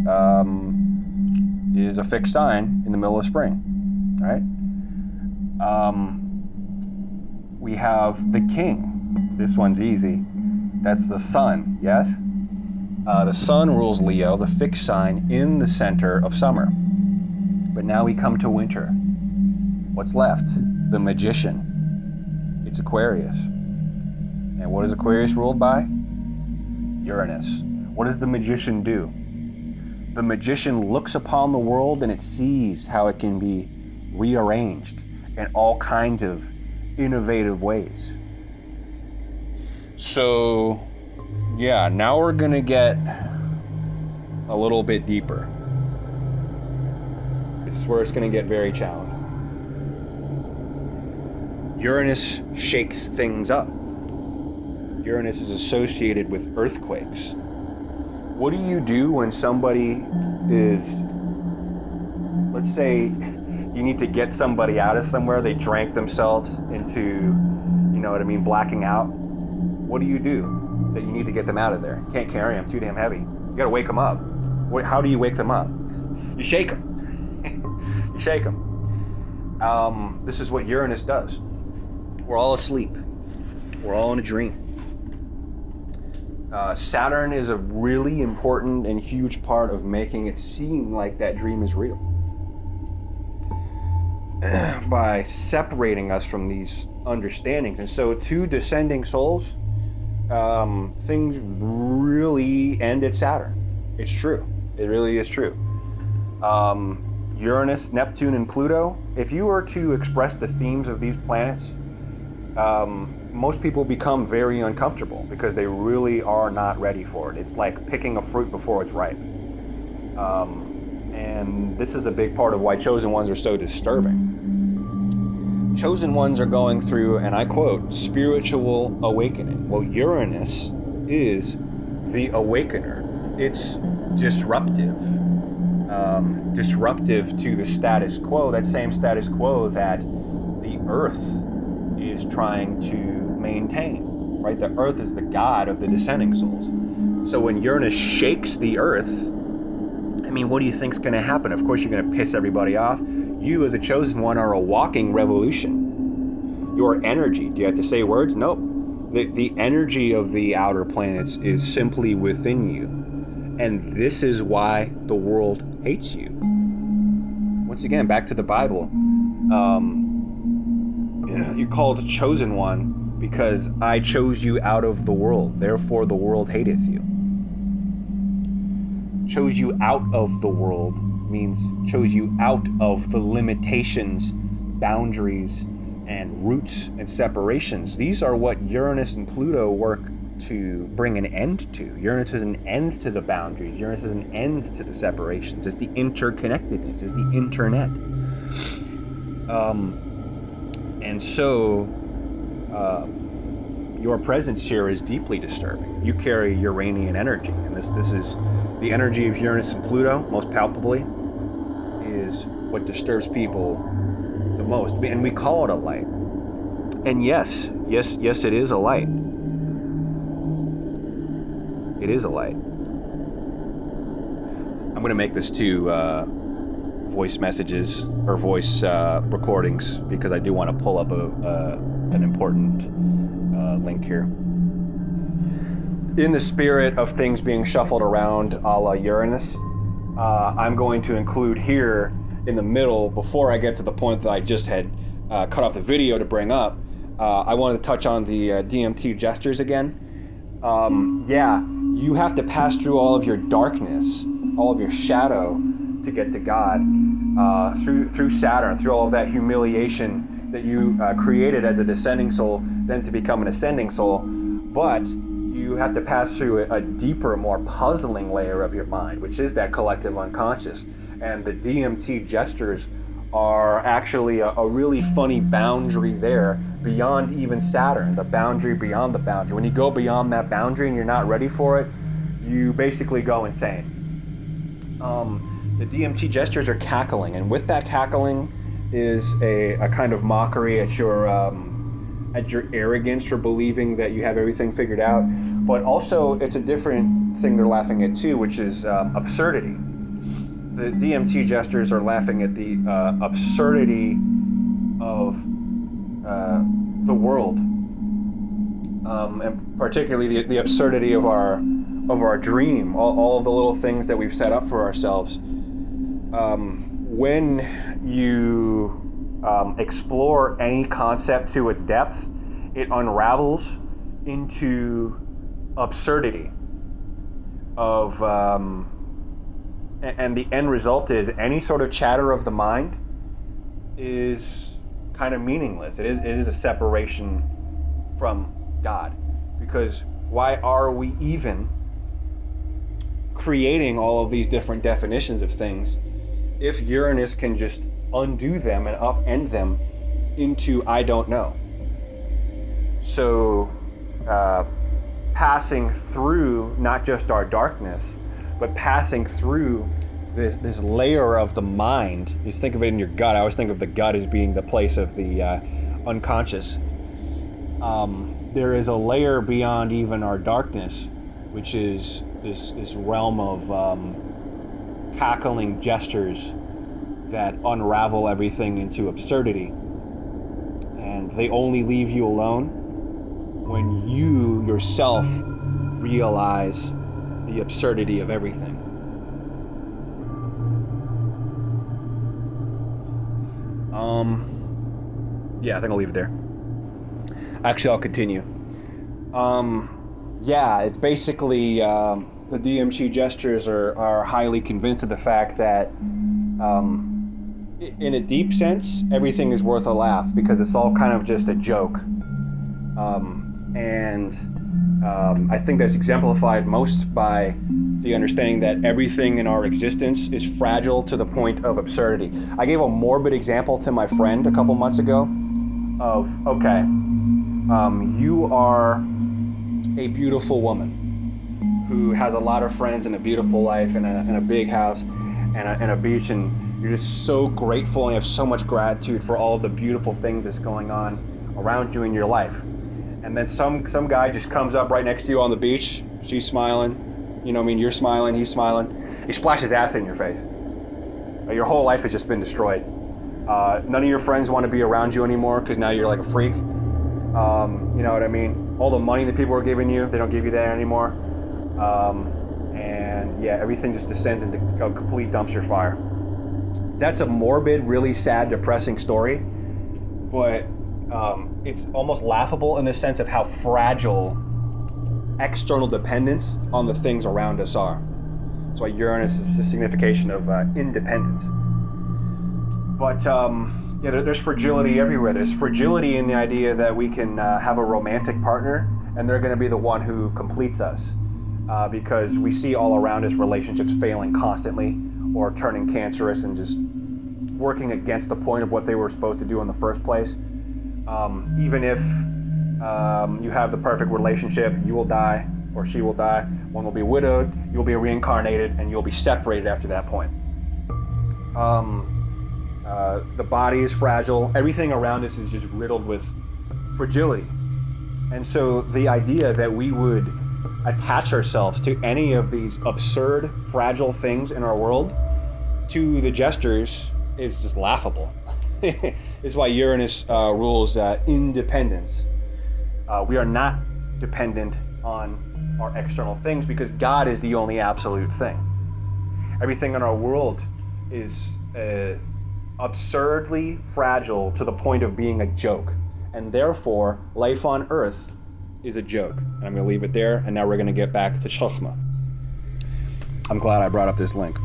is a fixed sign in the middle of spring, right? We have the king. This one's easy. That's the sun, yes? The sun rules Leo, the fixed sign in the center of summer. But now we come to winter. What's left? The magician. It's Aquarius. And what is Aquarius ruled by? Uranus. What does the magician do? The magician looks upon the world and it sees how it can be rearranged in all kinds of innovative ways. So, yeah, now we're gonna get a little bit deeper. This is where it's gonna get very challenging. Uranus shakes things up. Uranus is associated with earthquakes. What do you do when somebody is, let's say, you need to get somebody out of somewhere, they drank themselves into, you know what I mean, blacking out? What do you do that you need to get them out of there? You can't carry them, too damn heavy. You gotta wake them up. How do you wake them up? You shake them. You shake them. This is what Uranus does. We're all asleep. We're all in a dream. Saturn is a really important and huge part of making it seem like that dream is real. By separating us from these understandings. And so to descending souls, things really end at Saturn. It's true. It really is true. Uranus, Neptune, and Pluto, if you were to express the themes of these planets, most people become very uncomfortable because they really are not ready for it. It's like picking a fruit before it's ripe. And this is a big part of why chosen ones are so disturbing. Chosen ones are going through, and I quote, spiritual awakening. Well, Uranus is the awakener. It's disruptive. Disruptive to the status quo, that same status quo that the earth is trying to maintain, right? The earth is the god of the descending souls. So when Uranus shakes the earth, I mean, what do you think's going to happen? Of course, you're going to piss everybody off. You, as a chosen one, are a walking revolution. Your energy, do you have to say words? Nope. The energy of the outer planets is simply within you. And this is why the world hates you. Once again, back to the Bible. You're called a chosen one because I chose you out of the world. Therefore, the world hateth you. Chose you out of the world means chose you out of the limitations, boundaries, and roots and separations. These are what Uranus and Pluto work to bring an end to. Uranus is an end to the boundaries. Uranus is an end to the separations. It's the interconnectedness. It's the internet. And so your presence here is deeply disturbing. You carry Uranian energy, and this is the energy of Uranus and Pluto, most palpably, is what disturbs people the most. And we call it a light. And yes, it is a light. It is a light. I'm going to make this to voice messages or voice recordings because I do want to pull up an important link here. In the spirit of things being shuffled around a la Uranus, I'm going to include here in the middle, before I get to the point that I just had cut off the video to bring up, I wanted to touch on the DMT gestures again. You have to pass through all of your darkness, all of your shadow to get to God, through Saturn, through all of that humiliation that you created as a descending soul, then to become an ascending soul. But you have to pass through a deeper, more puzzling layer of your mind, which is that collective unconscious. And the DMT gestures are actually a really funny boundary there beyond even Saturn, the boundary beyond the boundary. When you go beyond that boundary and you're not ready for it, you basically go insane. The DMT gestures are cackling, and with that cackling is a kind of mockery at your arrogance for believing that you have everything figured out. But also, it's a different thing they're laughing at too, which is absurdity. The DMT gestures are laughing at the absurdity of the world, and particularly the absurdity of our dream, all of the little things that we've set up for ourselves. When you explore any concept to its depth, it unravels into absurdity of and the end result is any sort of chatter of the mind is kind of meaningless. It is a separation from God, because why are we even creating all of these different definitions of things if Uranus can just undo them and upend them into I don't know? So passing through not just our darkness, but passing through this layer of the mind. You think of it in your gut. I always think of the gut as being the place of the unconscious. There is a layer beyond even our darkness, which is this realm of cackling gestures that unravel everything into absurdity. And they only leave you alone when you yourself realize the absurdity of everything. Yeah, I think I'll leave it there. Actually, I'll continue. Yeah, it's basically the DMT gestures are highly convinced of the fact that in a deep sense, everything is worth a laugh because it's all kind of just a joke. I think that's exemplified most by the understanding that everything in our existence is fragile to the point of absurdity. I gave a morbid example to my friend a couple months ago of, okay, you are a beautiful woman who has a lot of friends and a beautiful life and a big house and a beach, and you're just so grateful and you have so much gratitude for all of the beautiful things that's going on around you in your life. And then some guy just comes up right next to you on the beach. She's smiling. You know what I mean? You're smiling, he's smiling. He splashes acid in your face. Your whole life has just been destroyed. None of your friends want to be around you anymore because now you're like a freak. You know what I mean? All the money that people are giving you, they don't give you that anymore. And yeah, everything just descends into a complete dumpster fire. That's a morbid, really sad, depressing story. But it's almost laughable in the sense of how fragile external dependence on the things around us are. That's why Uranus is the signification of independence. But yeah, there's fragility everywhere. There's fragility in the idea that we can have a romantic partner and they're going to be the one who completes us, because we see all around us relationships failing constantly or turning cancerous and just working against the point of what they were supposed to do in the first place. Even if you have the perfect relationship, you will die or she will die. One will be widowed, you'll be reincarnated, and you'll be separated after that point. The body is fragile. Everything around us is just riddled with fragility. And so the idea that we would attach ourselves to any of these absurd, fragile things in our world, to the gestures, is just laughable. This is why Uranus rules independence. We are not dependent on our external things because God is the only absolute thing. Everything in our world is absurdly fragile to the point of being a joke. And therefore, life on Earth is a joke. And I'm going to leave it there, and now we're going to get back to Chokhmah. I'm glad I brought up this link.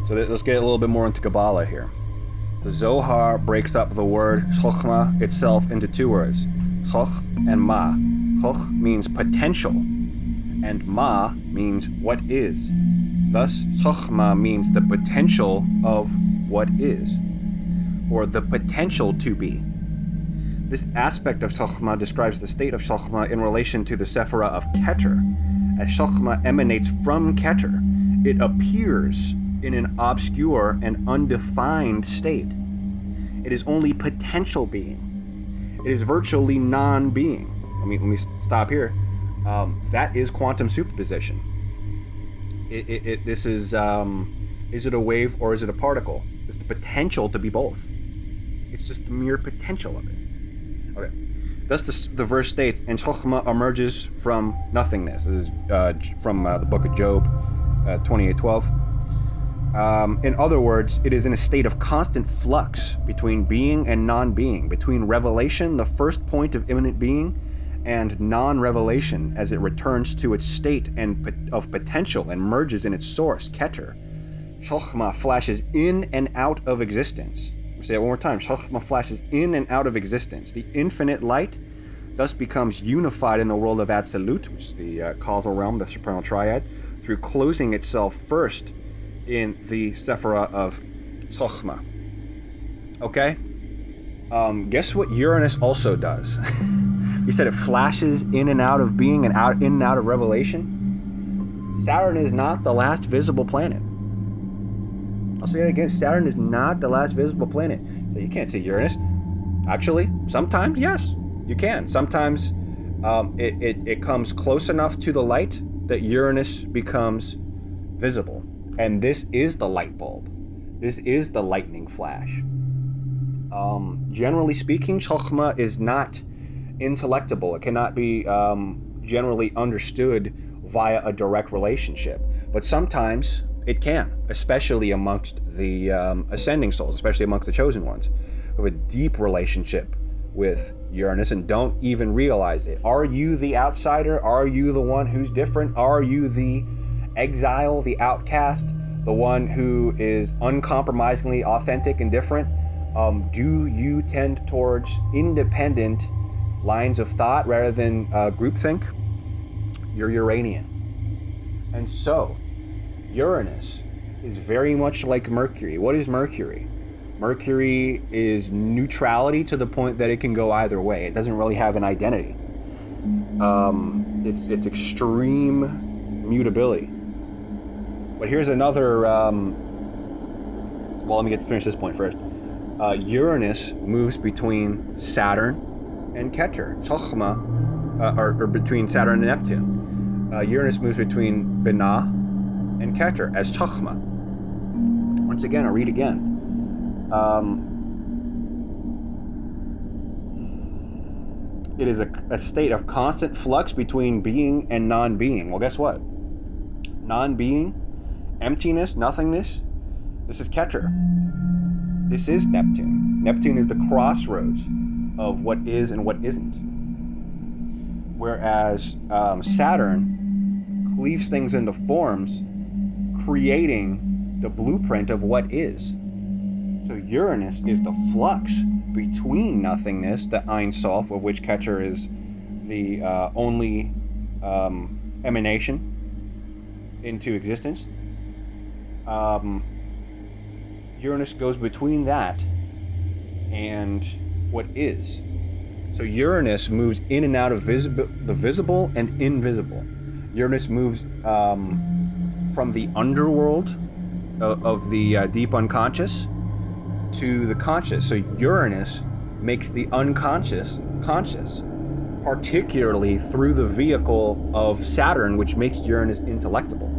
So let's get a little bit more into Kabbalah here. The Zohar breaks up the word Chokhmah itself into two words, Chokh and Ma. Chokh means potential, and Ma means what is. Thus, Chokhmah means the potential of what is. or the potential to be. This aspect of Chokhmah describes the state of Chokhmah in relation to the Sephirah of Keter. As Chokhmah emanates from Keter, it appears in an obscure and undefined state. It is only potential being. It is virtually non-being. Let me stop here. That is quantum superposition. This is it a wave or is it a particle? It's the potential to be both. It's just the mere potential of it. Okay. Thus the verse states, and Chokhmah emerges from nothingness. This is from the book of Job, 28:12. In other words, it is in a state of constant flux between being and non-being, between revelation, the first point of immanent being, and non-revelation as it returns to its state of potential and merges in its source, Keter. Chokhmah flashes in and out of existence. I'll say it one more time. Chokhmah flashes in and out of existence. The infinite light thus becomes unified in the world of Absolute, which is the causal realm, the supernal triad, through closing itself first in the Sephirah of Chokhmah. Okay? Guess what Uranus also does? You said it flashes in and out of being and in and out of revelation. Saturn is not the last visible planet. I'll say it again. Saturn is not the last visible planet. So you can't see Uranus. Actually, sometimes, yes, you can. Sometimes it comes close enough to the light that Uranus becomes visible. And this is the light bulb. This is the lightning flash. Generally speaking, Chokhmah is not intellectible. It cannot be generally understood via a direct relationship. But sometimes it can, especially amongst the ascending souls, especially amongst the chosen ones, who have a deep relationship with Uranus and don't even realize it. Are you the outsider? Are you the one who's different? Are you the exile, the outcast, the one who is uncompromisingly authentic and different? Do you tend towards independent lines of thought rather than groupthink? You're Uranian. And so, Uranus is very much like Mercury. What is Mercury? Mercury is neutrality to the point that it can go either way. It doesn't really have an identity. It's extreme mutability. But here's another. Well, let me finish this point first. Uranus moves between Saturn and Keter. Chokhmah, or between Saturn and Neptune. Uranus moves between Binah and Keter as Chokhmah. Once again, I'll read again. It is a state of constant flux between being and non-being. Well, guess what? Non-being, emptiness, nothingness, this is Keter. This is Neptune. Neptune is the crossroads of what is and what isn't. Whereas Saturn cleaves things into forms, creating the blueprint of what is. So Uranus is the flux between nothingness, the Ein Sof, of which Keter is the only emanation into existence. Uranus goes between that and what is. So Uranus moves in and out of the visible and invisible. Uranus moves from the underworld of the deep unconscious to the conscious. So Uranus makes the unconscious conscious, particularly through the vehicle of Saturn, which makes Uranus intellectible.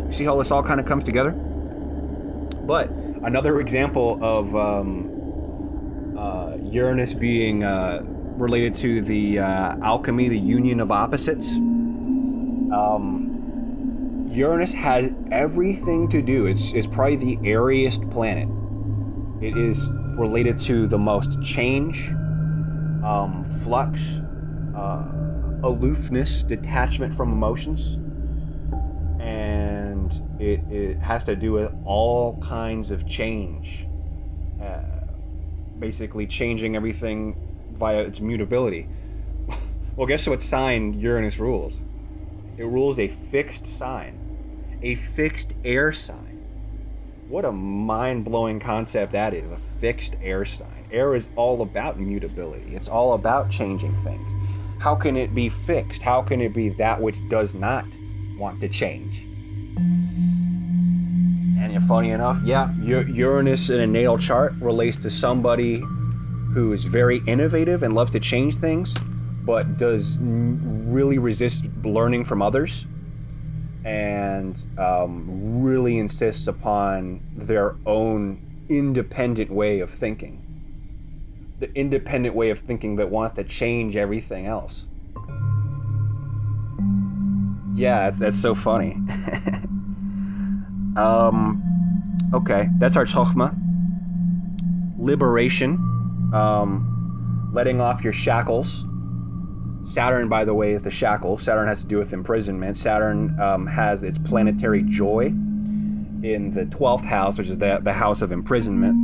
You see how this all kind of comes together? But another example of Uranus being related to the alchemy, the union of opposites. Uranus has everything to do. It's probably the airiest planet. It is related to the most change, flux, aloofness, detachment from emotions, and it has to do with all kinds of change, basically changing everything via its mutability. Well, guess what sign Uranus rules? It rules a fixed sign, a fixed air sign. What a mind-blowing concept that is, a fixed air sign. Air is all about mutability. It's all about changing things. How can it be fixed? How can it be that which does not want to change? And funny enough, yeah, Uranus in a natal chart relates to somebody who is very innovative and loves to change things, but does really resist learning from others, and really insists upon their own independent way of thinking. The independent way of thinking that wants to change everything else. Yeah, that's so funny. Okay, that's our chokhmah. Liberation. Letting off your shackles. Saturn, by the way, is the shackle. Saturn has to do with imprisonment. Saturn has its planetary joy in the 12th house, which is the house of imprisonment.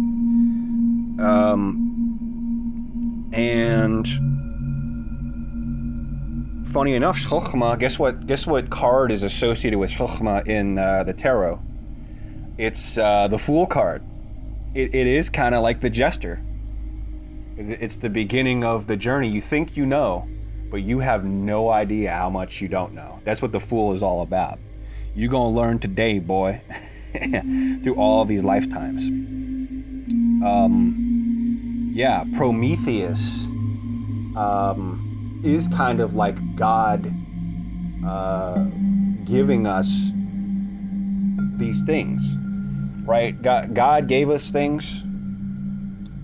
And funny enough, chokhmah, guess what card is associated with chokhmah in the tarot? It's the Fool card. It is kind of like the Jester. It's the beginning of the journey. You think you know, but you have no idea how much you don't know. That's what the Fool is all about. You're gonna learn today, boy, through all of these lifetimes. Yeah, Prometheus is kind of like God giving us these things, right? God gave us things.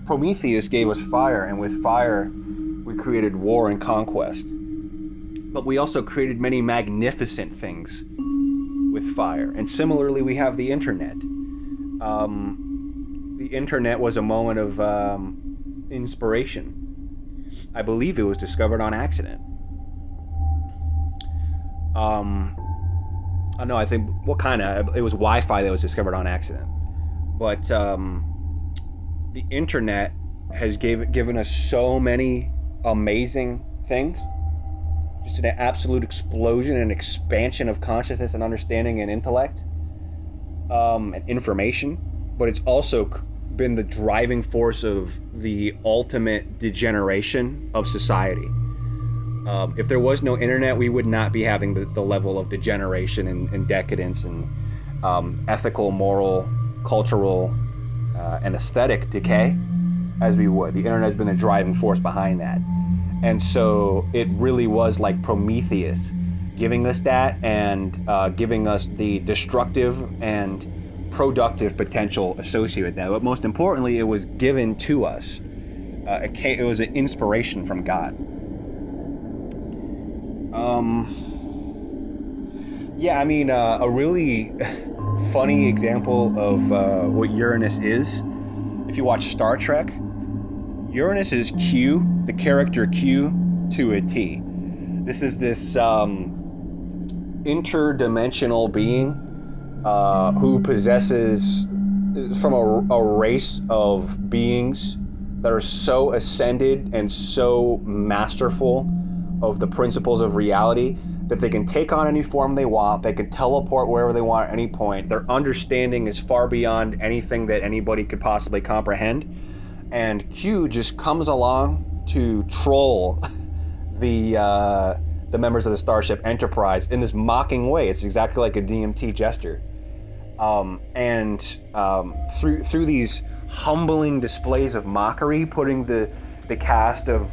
Prometheus gave us fire, and with fire we created war and conquest. But we also created many magnificent things with fire. And similarly, we have the internet. The internet was a moment of inspiration. I believe it was discovered on accident. No, I think, what kind of? It was Wi-Fi that was discovered on accident. But the internet has given us so many amazing things. Just an absolute explosion and expansion of consciousness and understanding and intellect and information. But it's also been the driving force of the ultimate degeneration of society. If there was no internet, we would not be having the level of degeneration and decadence and ethical, moral, cultural, and aesthetic decay as we would. The internet has been the driving force behind that. And so it really was like Prometheus giving us that and giving us the destructive and productive potential associated with that. But most importantly, it was given to us. It was an inspiration from God. Yeah, I mean, a really funny example of what Uranus is, if you watch Star Trek, Uranus is Q, the character Q, to a T. This is this interdimensional being who possesses from a race of beings that are so ascended and so masterful of the principles of reality that they can take on any form they want, they can teleport wherever they want at any point. Their understanding is far beyond anything that anybody could possibly comprehend. And Q just comes along to troll the members of the Starship Enterprise in this mocking way. It's exactly like a DMT gesture. Through these humbling displays of mockery, putting the cast of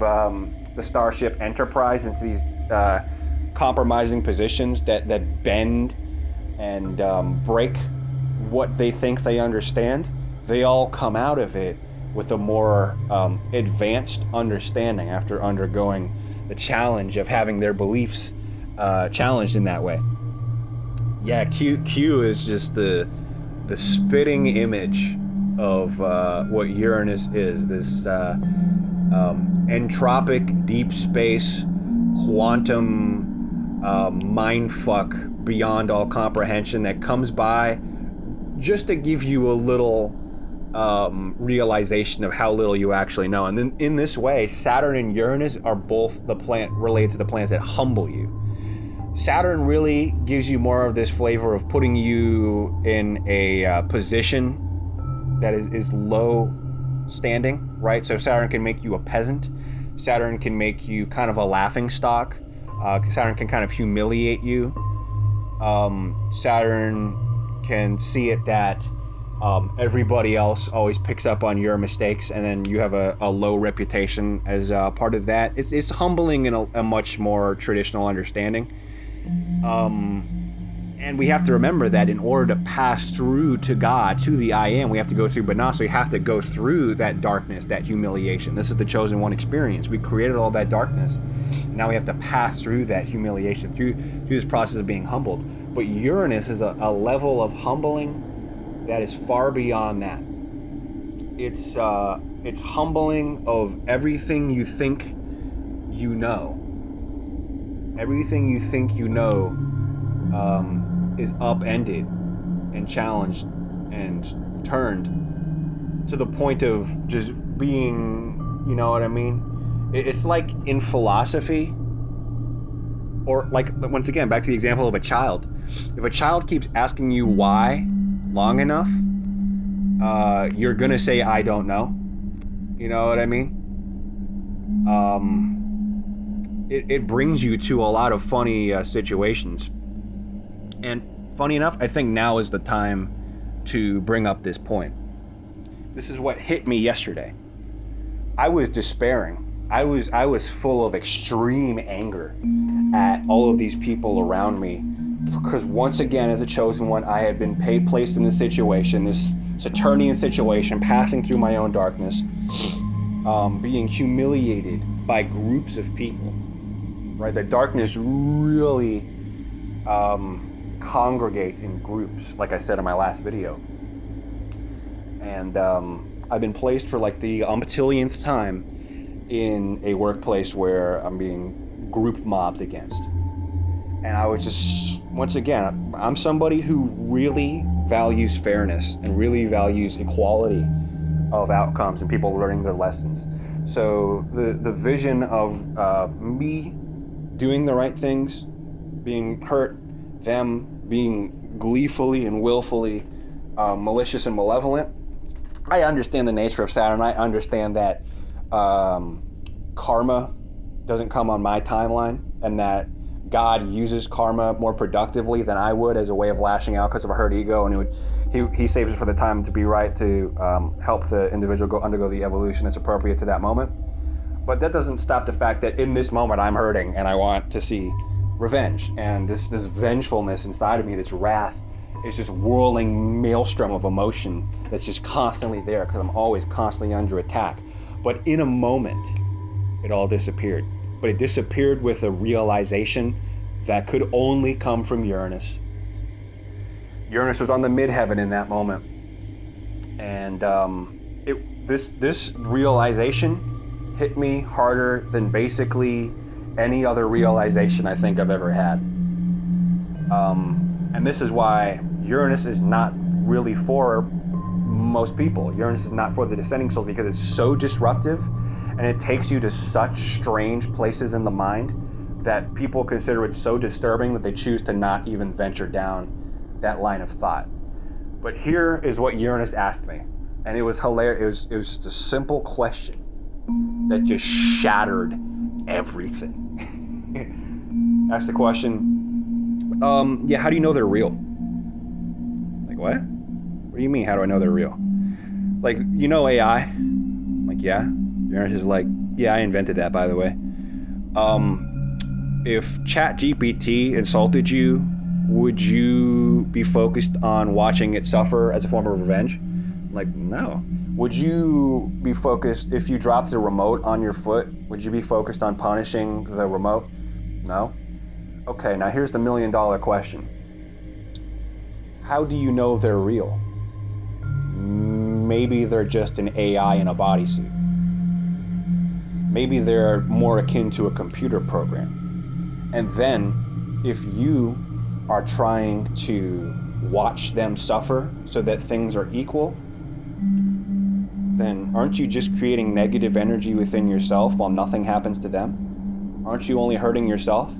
the Starship Enterprise into these compromising positions that bend and break what they think they understand, they all come out of it with a more advanced understanding after undergoing the challenge of having their beliefs challenged in that way. Yeah, Q is just the spitting image of what Uranus is. This entropic, deep space, quantum mindfuck beyond all comprehension that comes by just to give you a little realization of how little you actually know. And then in this way, Saturn and Uranus are both related to the planets that humble you. Saturn really gives you more of this flavor of putting you in a position that is low standing, right? So Saturn can make you a peasant. Saturn can make you kind of a laughing stock. Saturn can kind of humiliate you. Saturn can see it that everybody else always picks up on your mistakes, and then you have a low reputation as part of that. It's humbling in a much more traditional understanding. And we have to remember that in order to pass through to God, to the I Am, we have to go through Bana. So we have to go through that darkness, that humiliation. This is the chosen one experience. We created all that darkness. Now we have to pass through that humiliation, through this process of being humbled. But Uranus is a level of humbling that is far beyond that. It's humbling of everything you think you know. Everything you think you know is upended and challenged and turned to the point of just being, you know what I mean? It's like in philosophy, or like, once again, back to the example of a child. If a child keeps asking you why long enough, you're gonna say, I don't know. You know what I mean? It brings you to a lot of funny situations. And funny enough, I think now is the time to bring up this point. This is what hit me yesterday. I was despairing. I was full of extreme anger at all of these people around me, because once again, as a chosen one, I had been placed in this situation, this Saturnian situation, passing through my own darkness, being humiliated by groups of people. Right, the darkness really congregates in groups, like I said in my last video. And I've been placed for like the umptillionth time in a workplace where I'm being group mobbed against. And I was just, once again, I'm somebody who really values fairness and really values equality of outcomes and people learning their lessons. So the vision of me doing the right things, being hurt, them being gleefully and willfully malicious and malevolent. I understand the nature of Saturn. I understand that karma doesn't come on my timeline, and that God uses karma more productively than I would as a way of lashing out because of a hurt ego, and he saves it for the time to be right, to help the individual undergo the evolution that's appropriate to that moment. But that doesn't stop the fact that in this moment I'm hurting and I want to see revenge. And this vengefulness inside of me, this wrath, is just whirling maelstrom of emotion that's just constantly there because I'm always constantly under attack. But in a moment, it all disappeared. But it disappeared with a realization that could only come from Uranus. Uranus was on the midheaven in that moment. And this realization hit me harder than basically any other realization I think I've ever had. And this is why Uranus is not really for most people. Uranus is not for the descending souls because it's so disruptive and it takes you to such strange places in the mind that people consider it so disturbing that they choose to not even venture down that line of thought. But here is what Uranus asked me, and it was hilarious. It was just a simple question that just shattered everything. Asked the question, how do you know they're real? Like, what? What do you mean, how do I know they're real? Like, you know AI? I'm like, yeah. Uranus is like, yeah, I invented that, by the way. If ChatGPT insulted you, would you be focused on watching it suffer as a form of revenge? I'm like, no. Would you be focused, if you dropped the remote on your foot, would you be focused on punishing the remote? No. Okay, now here's the $1 million question. How do you know they're real? Maybe they're just an AI in a bodysuit. Maybe they're more akin to a computer program. And then, if you are trying to watch them suffer so that things are equal, then aren't you just creating negative energy within yourself while nothing happens to them? Aren't you only hurting yourself?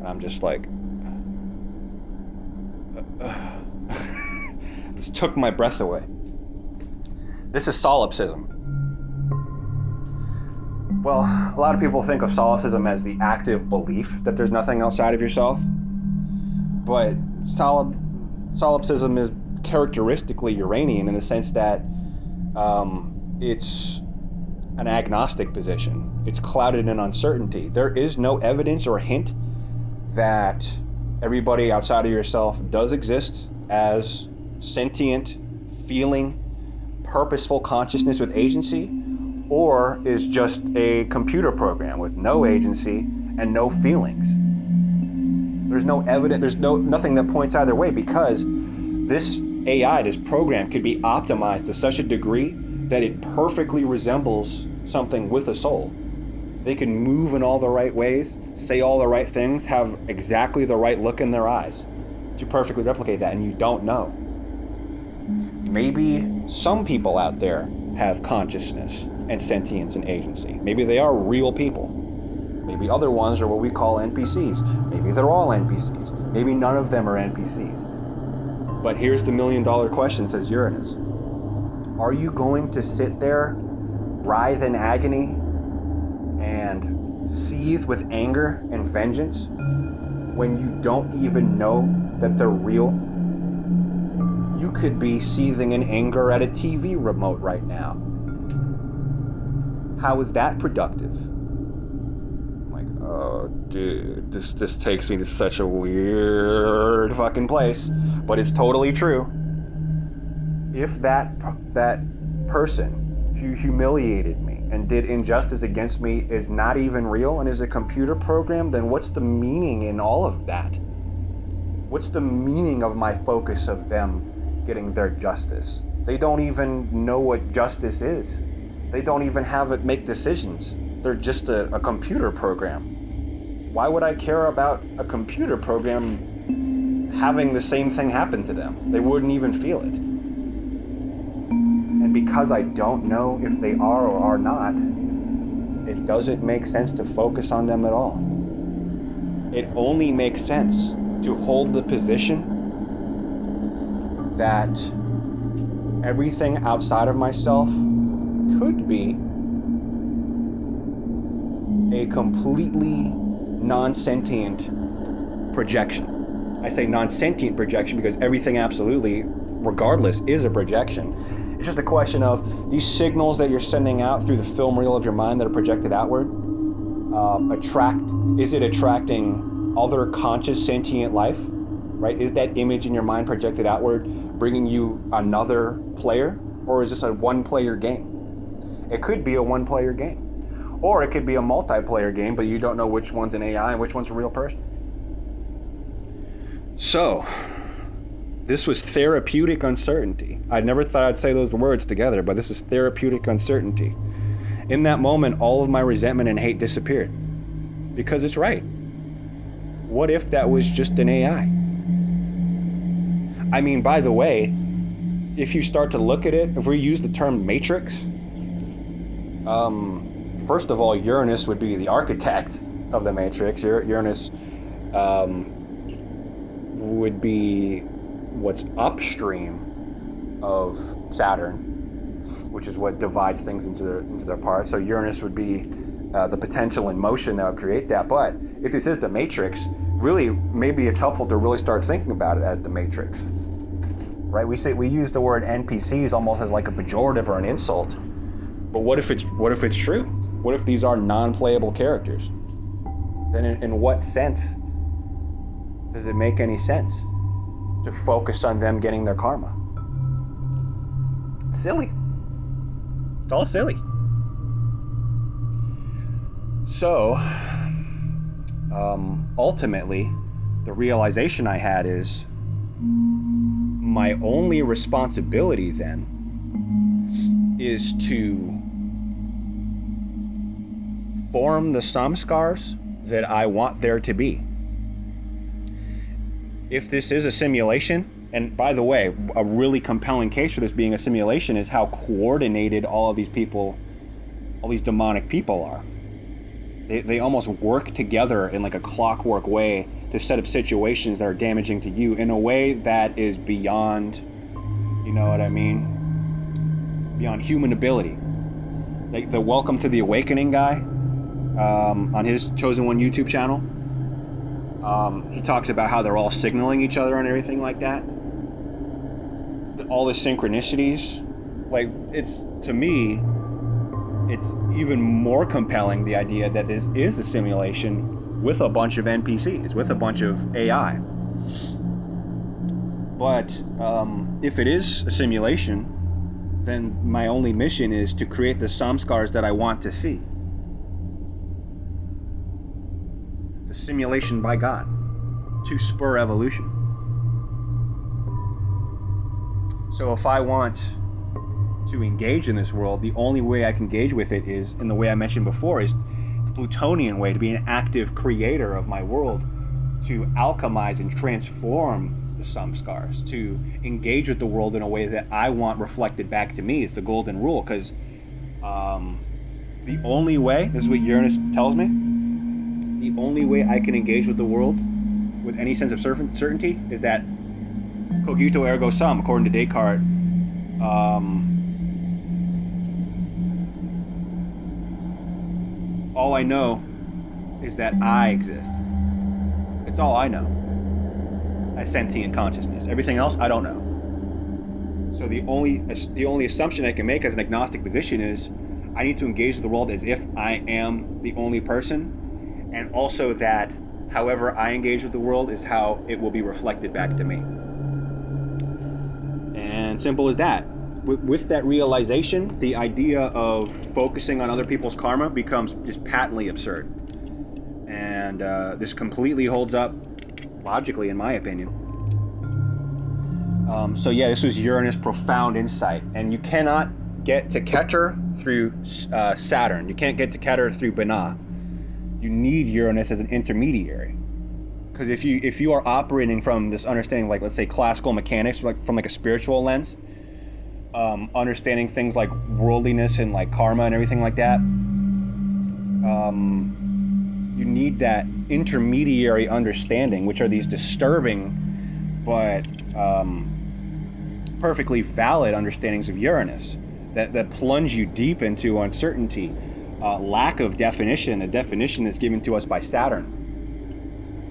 And I'm just like, this took my breath away. This is solipsism. Well, a lot of people think of solipsism as the active belief that there's nothing outside of yourself. But solipsism is characteristically Uranian in the sense that it's an agnostic position. It's clouded in uncertainty. There is no evidence or hint that everybody outside of yourself does exist as sentient, feeling, purposeful consciousness with agency, or is just a computer program with no agency and no feelings. There's no evidence, there's nothing that points either way, because this AI, this program, could be optimized to such a degree that it perfectly resembles something with a soul. They can move in all the right ways, say all the right things, have exactly the right look in their eyes to perfectly replicate that, and you don't know. Maybe some people out there have consciousness and sentience and agency. Maybe they are real people. Maybe other ones are what we call NPCs. Maybe they're all NPCs. Maybe none of them are NPCs. But here's the $1 million question, says Uranus. Are you going to sit there, writhe in agony, and seethe with anger and vengeance when you don't even know that they're real? You could be seething in anger at a TV remote right now. How is that productive? I'm like, oh, dude, this takes me to such a weird fucking place, but it's totally true. If that person who humiliated me and did injustice against me is not even real and is a computer program, then what's the meaning in all of that? What's the meaning of my focus of them getting their justice? They don't even know what justice is. They don't even have it make decisions. They're just a computer program. Why would I care about a computer program having the same thing happen to them? They wouldn't even feel it. And because I don't know if they are or are not, it doesn't make sense to focus on them at all. It only makes sense to hold the position that everything outside of myself could be a completely non-sentient projection. I say non-sentient projection because everything absolutely, regardless, is a projection. It's just a question of these signals that you're sending out through the film reel of your mind that are projected outward, is it attracting other conscious sentient life, right? Is that image in your mind projected outward bringing you another player, or is this a one-player game? It could be a one-player game, or it could be a multiplayer game, but you don't know which one's an AI and which one's a real person. So, this was therapeutic uncertainty. I never thought I'd say those words together, but this is therapeutic uncertainty. In that moment, all of my resentment and hate disappeared, because it's right. What if that was just an AI? I mean, by the way, if you start to look at it, if we use the term matrix, first of all, Uranus would be the architect of the matrix. Uranus would be what's upstream of Saturn, which is what divides things into their parts. So Uranus would be the potential in motion that would create that. But if this is the matrix, really, maybe it's helpful to really start thinking about it as the matrix, right? We use the word NPCs almost as like a pejorative or an insult. But what if it's true? What if these are non-playable characters? Then in what sense does it make any sense to focus on them getting their karma? It's silly. It's all silly. So, ultimately, the realization I had is my only responsibility then is to form the samskars that I want there to be. If this is a simulation, and by the way, a really compelling case for this being a simulation is how coordinated all of these people, all these demonic people are. They almost work together in like a clockwork way to set up situations that are damaging to you in a way that is beyond, you know what I mean? Beyond human ability. Like the Welcome to the Awakening guy, on his Chosen One YouTube channel, he talks about how they're all signaling each other and everything like that. All the synchronicities, like, it's, to me, it's even more compelling, the idea that this is a simulation with a bunch of NPCs, with a bunch of AI. But if it is a simulation, then my only mission is to create the samskars that I want to see. It's a simulation by God to spur evolution. So if I want to engage in this world, the only way I can engage with it is, in the way I mentioned before, is the Plutonian way, to be an active creator of my world, to alchemize and transform the samskars, to engage with the world in a way that I want reflected back to me. Is the golden rule, because the only way, this is what Uranus tells me, the only way I can engage with the world with any sense of certainty is that cogito ergo sum, according to Descartes. All I know is that I exist. It's all I know as sentient consciousness. Everything else, I don't know. So the only assumption I can make as an agnostic position is I need to engage with the world as if I am the only person, and also that however I engage with the world is how it will be reflected back to me. And simple as that. With that realization, the idea of focusing on other people's karma becomes just patently absurd. And this completely holds up logically, in my opinion. So yeah, this was Uranus' profound insight. And you cannot get to Keter through Saturn. You can't get to Keter through Binah. You need Uranus as an intermediary. Because if you are operating from this understanding, like, let's say, classical mechanics, like from like a spiritual lens, understanding things like worldliness and like karma and everything like that, you need that intermediary understanding, which are these disturbing but perfectly valid understandings of Uranus that plunge you deep into uncertainty, lack of definition, the definition that's given to us by Saturn.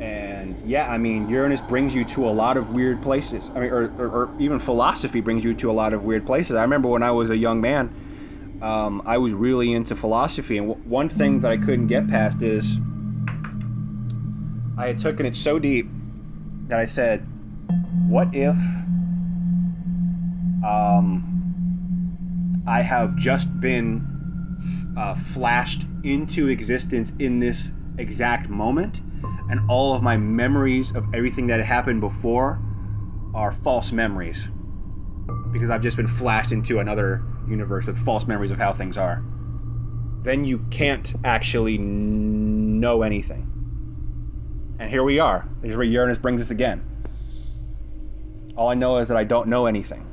And yeah, I mean, Uranus brings you to a lot of weird places. I mean, or even philosophy brings you to a lot of weird places. I remember when I was a young man, I was really into philosophy, and one thing that I couldn't get past is I had taken it so deep that I said, what if I have just been flashed into existence in this exact moment, and all of my memories of everything that had happened before are false memories, because I've just been flashed into another universe with false memories of how things are. Then you can't actually know anything. And here we are. This is where Uranus brings us again. All I know is that I don't know anything.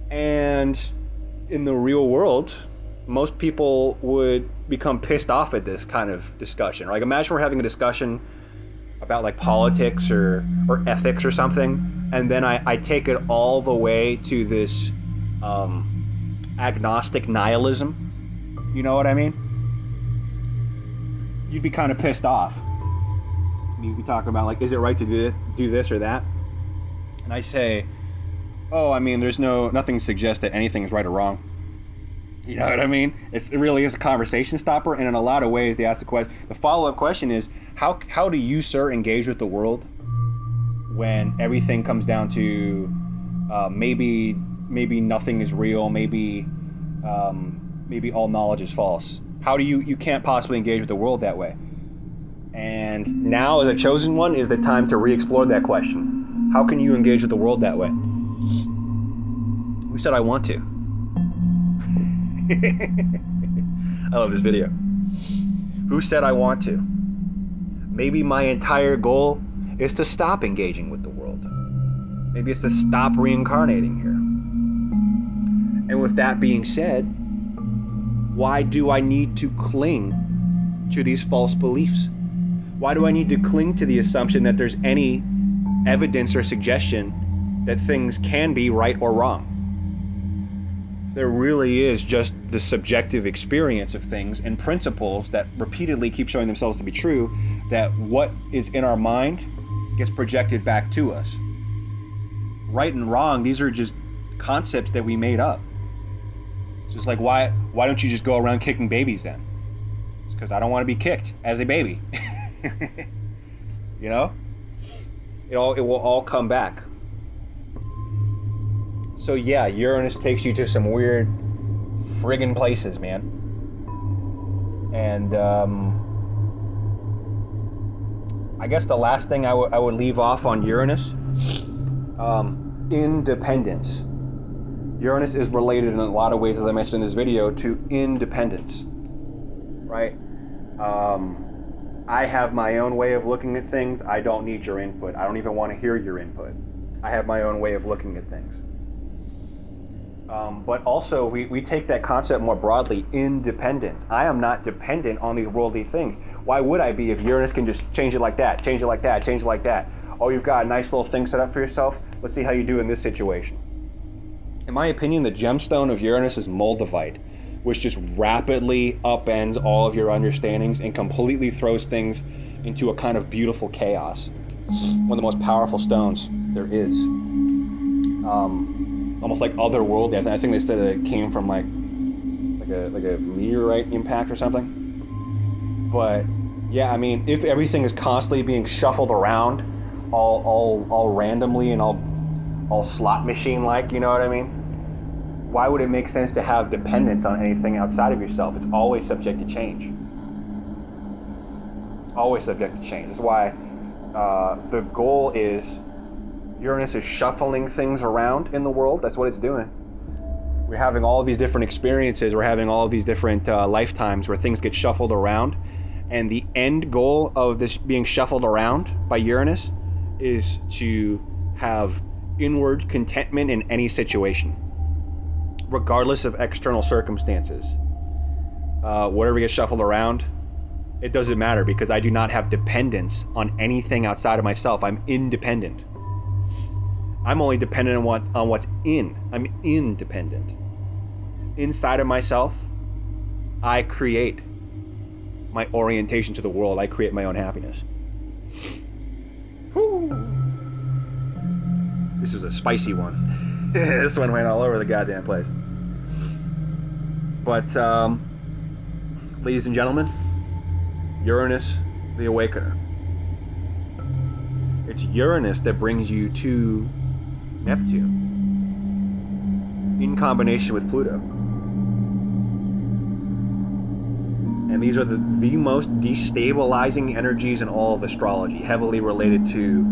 And in the real world, most people would become pissed off at this kind of discussion. Like, imagine we're having a discussion about like politics or ethics or something, and then I take it all the way to this agnostic nihilism. You know what I mean? You'd be kind of pissed off. You'd be talking about, like, is it right to do this or that? And I say, oh, I mean, there's nothing to suggest that anything is right or wrong. You know what I mean? It really is a conversation stopper, and in a lot of ways, they ask the question. The follow-up question is, how do you, sir, engage with the world when everything comes down to maybe nothing is real, maybe all knowledge is false? How do you can't possibly engage with the world that way? And now, as a chosen one, is the time to re-explore that question. How can you engage with the world that way? Who said I want to? I love this video. Who said I want to? Maybe my entire goal is to stop engaging with the world. Maybe it's to stop reincarnating here. And with that being said, Why do I need to cling to these false beliefs? Why do I need to cling to the assumption that there's any evidence or suggestion that things can be right or wrong? There really is just the subjective experience of things and principles that repeatedly keep showing themselves to be true, that what is in our mind gets projected back to us. Right and wrong, these are just concepts that we made up. It's just like, why don't you just go around kicking babies then? It's because I don't want to be kicked as a baby. You know? It will all come back. So yeah, Uranus takes you to some weird friggin' places, man. And I guess the last thing I would leave off on Uranus, independence. Uranus is related in a lot of ways, as I mentioned in this video, to independence, right? I have my own way of looking at things. I don't need your input. I don't even want to hear your input. I have my own way of looking at things. But also, we take that concept more broadly, independent. I am not dependent on these worldly things. Why would I be if Uranus can just change it like that, change it like that, change it like that? Oh, you've got a nice little thing set up for yourself? Let's see how you do in this situation. In my opinion, the gemstone of Uranus is Moldavite, which just rapidly upends all of your understandings and completely throws things into a kind of beautiful chaos. One of the most powerful stones there is. Almost like otherworldly. I think they said that it came from like a meteorite impact or something. But yeah, I mean, if everything is constantly being shuffled around, all randomly and all slot machine like, you know what I mean? Why would it make sense to have dependence on anything outside of yourself? It's always subject to change. Always subject to change. That's why the goal is Uranus is shuffling things around in the world. That's what it's doing. We're having all of these different experiences. We're having all of these different lifetimes where things get shuffled around. And the end goal of this being shuffled around by Uranus is to have inward contentment in any situation, regardless of external circumstances. Whatever gets shuffled around, it doesn't matter because I do not have dependence on anything outside of myself. I'm independent. I'm only dependent on what's in. I'm independent. Inside of myself, I create my orientation to the world. I create my own happiness. Whew. This was a spicy one. This one went all over the goddamn place. But, ladies and gentlemen, Uranus, the Awakener. It's Uranus that brings you to Neptune in combination with Pluto. And these are the most destabilizing energies in all of astrology, heavily related to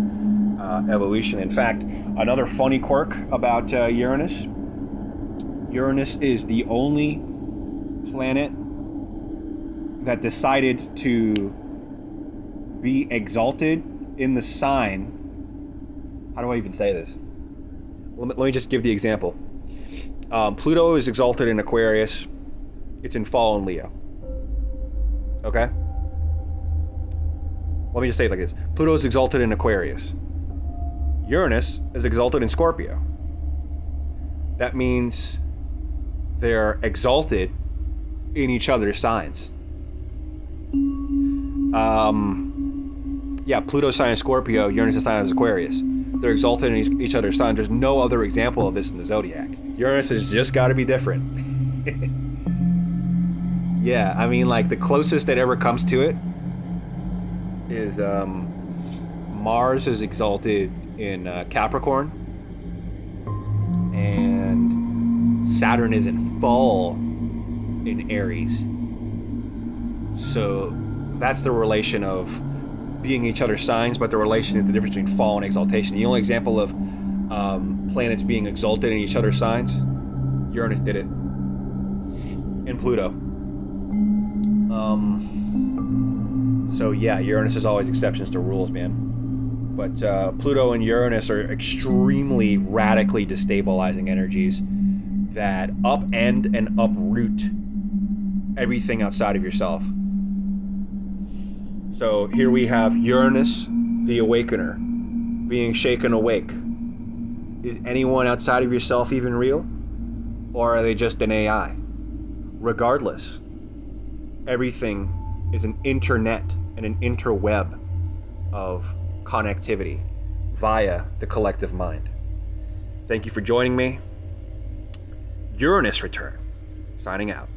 evolution. In fact, another funny quirk about Uranus is the only planet that decided to be exalted in the sign. How do I even say this? Let me just give the example. Pluto is exalted in Aquarius. It's in fall in Leo. Okay? Let me just say it like this. Pluto is exalted in Aquarius. Uranus is exalted in Scorpio. That means they're exalted in each other's signs. Pluto's sign is Scorpio, Uranus' sign is Aquarius. They're exalted in each other's signs. There's no other example of this in the zodiac. Uranus has just got to be different. Yeah, I mean, like, the closest that ever comes to it is Mars is exalted in Capricorn, and Saturn is in fall in Aries. So that's the relation of being each other's signs, but the relation is the difference between fall and exaltation. The only example of planets being exalted in each other's signs, Uranus did it, and Pluto. So yeah, Uranus is always exceptions to rules, man. But Pluto and Uranus are extremely radically destabilizing energies that upend and uproot everything outside of yourself. So here we have Uranus, the awakener, being shaken awake. Is anyone outside of yourself even real? Or are they just an AI? Regardless, everything is an internet and an interweb of connectivity via the collective mind. Thank you for joining me. Uranus return. Signing out.